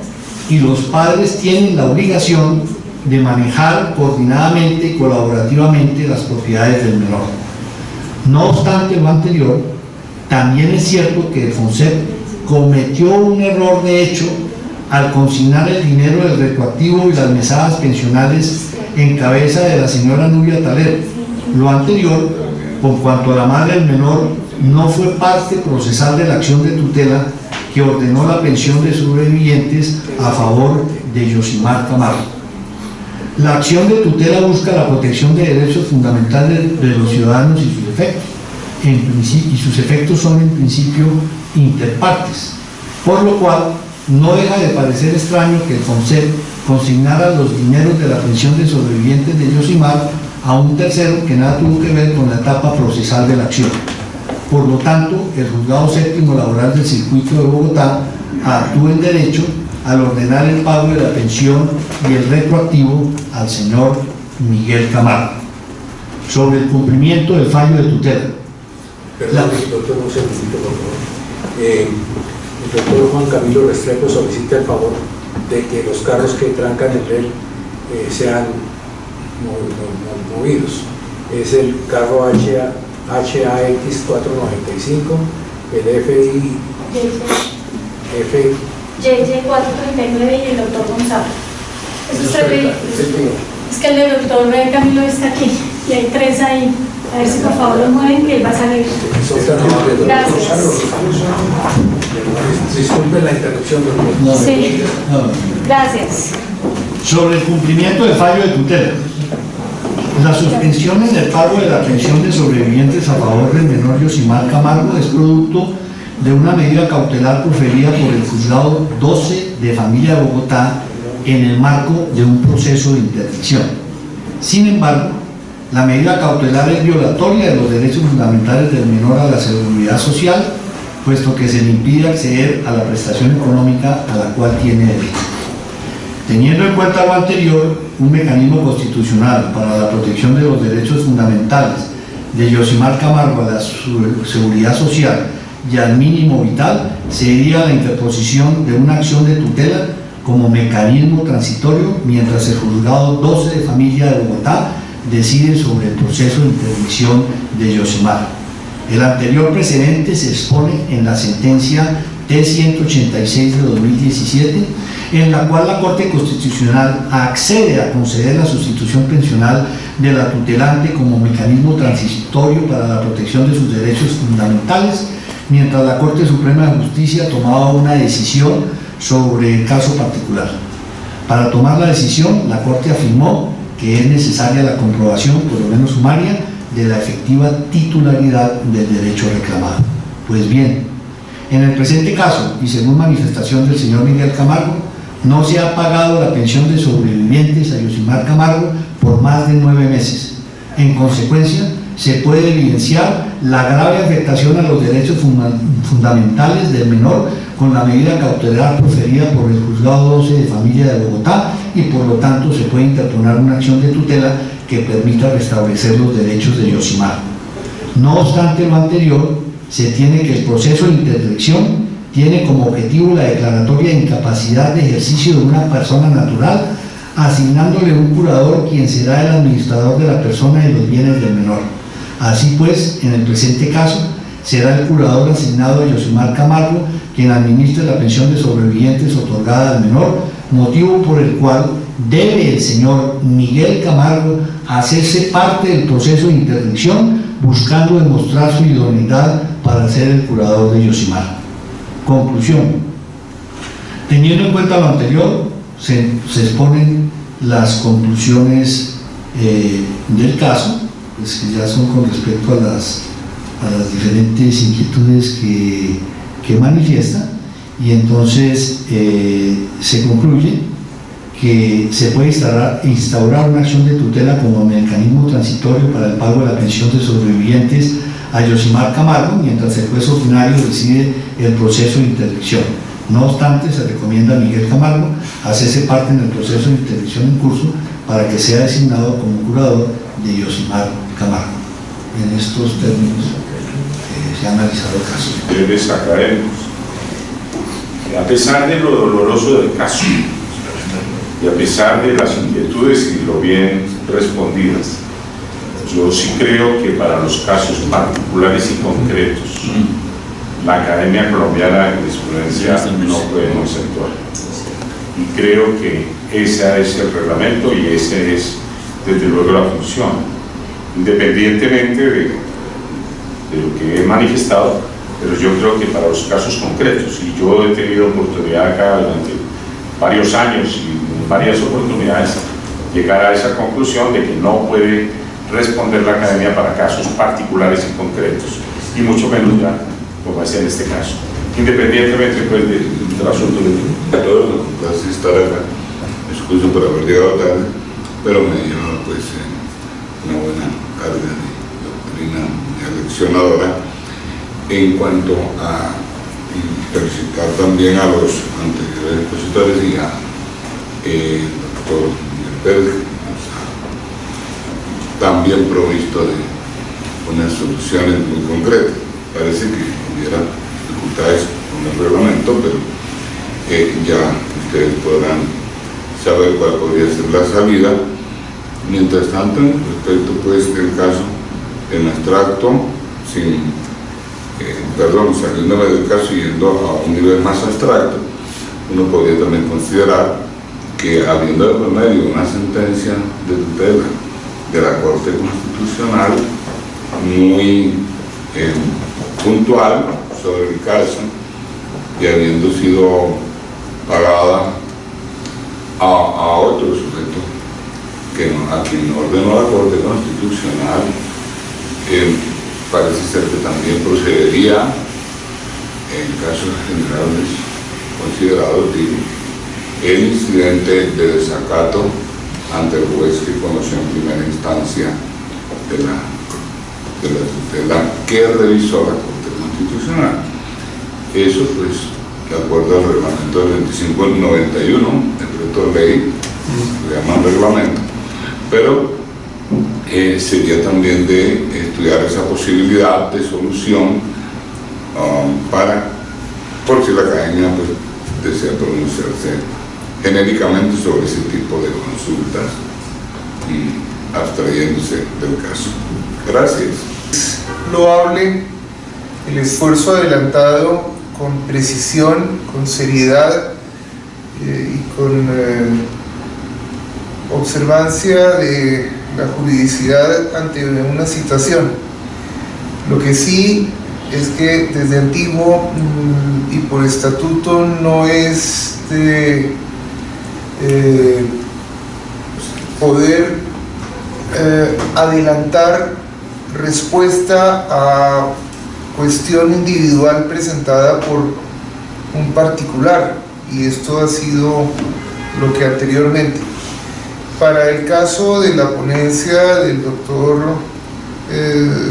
y los padres tienen la obligación de manejar coordinadamente y colaborativamente las propiedades del menor. No obstante lo anterior, también es cierto que el FONSEP cometió un error de hecho al consignar el dinero del retroactivo y las mesadas pensionales en cabeza de la señora Nubia Talero. Lo anterior, por cuanto a la madre del menor no fue parte procesal de la acción de tutela que ordenó la pensión de sobrevivientes a favor de Yosimar Camargo. La acción de tutela busca la protección de derechos fundamentales de los ciudadanos y sus efectos. Y sus efectos son en principio interpartes, por lo cual no deja de parecer extraño que el FONSEP consignara los dineros de la pensión de sobrevivientes de Yosimar a un tercero que nada tuvo que ver con la etapa procesal de la acción. Por lo tanto, el Juzgado Séptimo Laboral del Circuito de Bogotá actuó en derecho al ordenar el pago de la pensión y el retroactivo al señor Miguel Camargo. Sobre el cumplimiento del fallo de tutela. Perdón, doctor, un segundito, por favor. El doctor Juan Camilo Restrepo solicita el favor de que los carros que trancan el REL sean movidos. Es el carro HAX 495, el JJ 439 y el doctor Gonzalo. Esos tres vehículos. Es que el del doctor Camilo está aquí y hay tres ahí. A ver si por favor lo mueven que él va a salir. Gracias. Disculpe la interrupción, doctor. Sí. Gracias. Sobre el cumplimiento del fallo de tutela. La suspensión en el pago de la pensión de sobrevivientes a favor del menor Yosimar Camargo es producto de una medida cautelar proferida por el Juzgado 12 de Familia de Bogotá en el marco de un proceso de interdicción. Sin embargo, la medida cautelar es violatoria de los derechos fundamentales del menor a la seguridad social, puesto que se le impide acceder a la prestación económica a la cual tiene derecho. Teniendo en cuenta lo anterior, un mecanismo constitucional para la protección de los derechos fundamentales de Yosimar Camargo a la seguridad social y al mínimo vital sería la interposición de una acción de tutela como mecanismo transitorio mientras el Juzgado 12 de Familia de Bogotá decide sobre el proceso de interdicción de Yosimar. El anterior precedente se expone en la sentencia T-186 de 2017, en la cual la Corte Constitucional accede a conceder la sustitución pensional de la tutelante como mecanismo transitorio para la protección de sus derechos fundamentales, mientras la Corte Suprema de Justicia tomaba una decisión sobre el caso particular. Para tomar la decisión, la Corte afirmó que es necesaria la comprobación, por lo menos sumaria, de la efectiva titularidad del derecho reclamado. Pues bien, en el presente caso, y según manifestación del señor Miguel Camargo, no se ha pagado la pensión de sobrevivientes a Yosimar Camargo por más de 9 meses. En consecuencia, se puede evidenciar la grave afectación a los derechos fundamentales del menor con la medida cautelar proferida por el Juzgado 12 de Familia de Bogotá, y por lo tanto se puede interponer una acción de tutela que permita restablecer los derechos de Yosimar. No obstante lo anterior, se tiene que el proceso de interdicción tiene como objetivo la declaratoria de incapacidad de ejercicio de una persona natural, asignándole un curador quien será el administrador de la persona y los bienes del menor. Así pues, en el presente caso, será el curador asignado a Yosimar Camargo quien administre la pensión de sobrevivientes otorgada al menor, motivo por el cual debe el señor Miguel Camargo hacerse parte del proceso de interdicción, buscando demostrar su idoneidad para ser el curador de Yosimar. Conclusión. Teniendo en cuenta lo anterior, se exponen las conclusiones del caso, pues que ya son con respecto a las diferentes inquietudes que manifiesta, y entonces se concluye que se puede instaurar una acción de tutela como mecanismo transitorio para el pago de la pensión de sobrevivientes a Yosimar Camargo, mientras el juez ordinario decide el proceso de interdicción. No obstante, se recomienda a Miguel Camargo hacerse parte en el proceso de interdicción en curso para que sea designado como curador de Yosimar Camargo. En estos términos se ha analizado el caso. Debes académicos. A pesar de lo doloroso del caso y a pesar de las inquietudes y lo bien respondidas, yo sí creo que para los casos particulares y concretos, la Academia Colombiana de Jurisprudencia no podemos actuar. Y creo que ese es el reglamento y ese es, desde luego, la función. Independientemente de lo que he manifestado, pero yo creo que para los casos concretos, y yo he tenido oportunidad acá durante varios años y en varias oportunidades llegar a esa conclusión de que no puede responder la Academia para casos particulares y concretos, y mucho menos ya como es en este caso, independientemente pues del asunto de a todos nos complace estar acá. Me excuso por haber llegado tarde, pero me dio pues una buena carga de doctrina aleccionadora. En cuanto a felicitar también a los anteriores expositores y a doctor Miguel Pérez, también provisto de unas soluciones muy concretas. Parece que hubiera dificultades con el reglamento, pero ya ustedes podrán saber cuál podría ser la salida. Mientras tanto, respecto pues del caso en abstracto, saliéndome del caso y yendo a un nivel más abstracto, uno podría también considerar que, habiendo de por medio una sentencia de tutela de la Corte Constitucional muy puntual sobre el caso, y habiendo sido pagada a otro sujeto a quien ordenó la Corte Constitucional, parece ser que también procedería en casos generales considerados el incidente de desacato ante el juez que conoció en primera instancia de la tutela que revisó la Corte Constitucional. Eso pues, de acuerdo al reglamento del 2591, decreto de ley, se llama reglamento, pero sería también de estudiar esa posibilidad de solución por si la Academia pues, desea pronunciarse genéricamente sobre ese tipo de consultas y abstrayéndose del caso. Gracias. Loable el esfuerzo adelantado con precisión, con seriedad y con observancia de la juridicidad ante una situación. Lo que sí es que desde antiguo y por estatuto no es de poder adelantar respuesta a cuestión individual presentada por un particular, y esto ha sido lo que anteriormente. Para el caso de la ponencia del doctor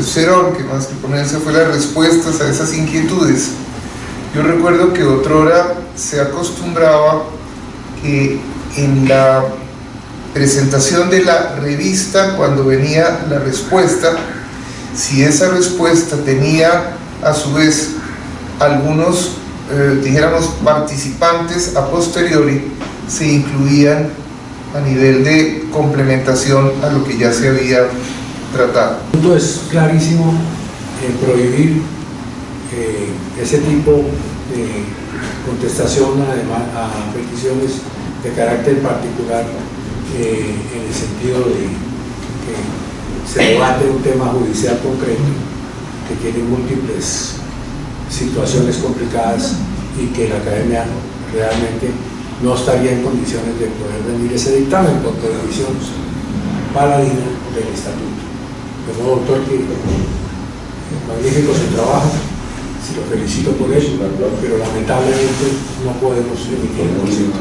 Cerón, que más que ponencia fue las respuestas a esas inquietudes, yo recuerdo que otrora se acostumbraba que en la presentación de la revista, cuando venía la respuesta, si esa respuesta tenía a su vez algunos, dijéramos, participantes a posteriori, se incluían a nivel de complementación a lo que ya se había tratado. El punto es clarísimo en prohibir ese tipo de contestación a peticiones de carácter particular, en el sentido de que se debate un tema judicial concreto que tiene múltiples situaciones complicadas y que la academia realmente no estaría en condiciones de poder rendir ese dictamen por prohibición paladina del estatuto. De modo, doctor, que magnífico su trabajo, se lo felicito por eso, pero lamentablemente no podemos emitir el concepto.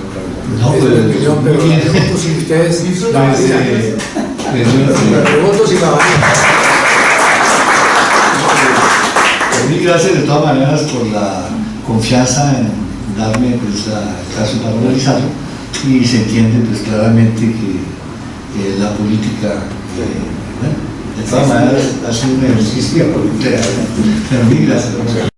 No, es mi opinión, pero la pregunto si ustedes la validan. La pregunto si la validan. Mil gracias de todas maneras por la confianza en darme pues, el caso para analizarlo, y se entiende pues claramente que la política de todas maneras ha sido un ejercicio, pero mil gracias.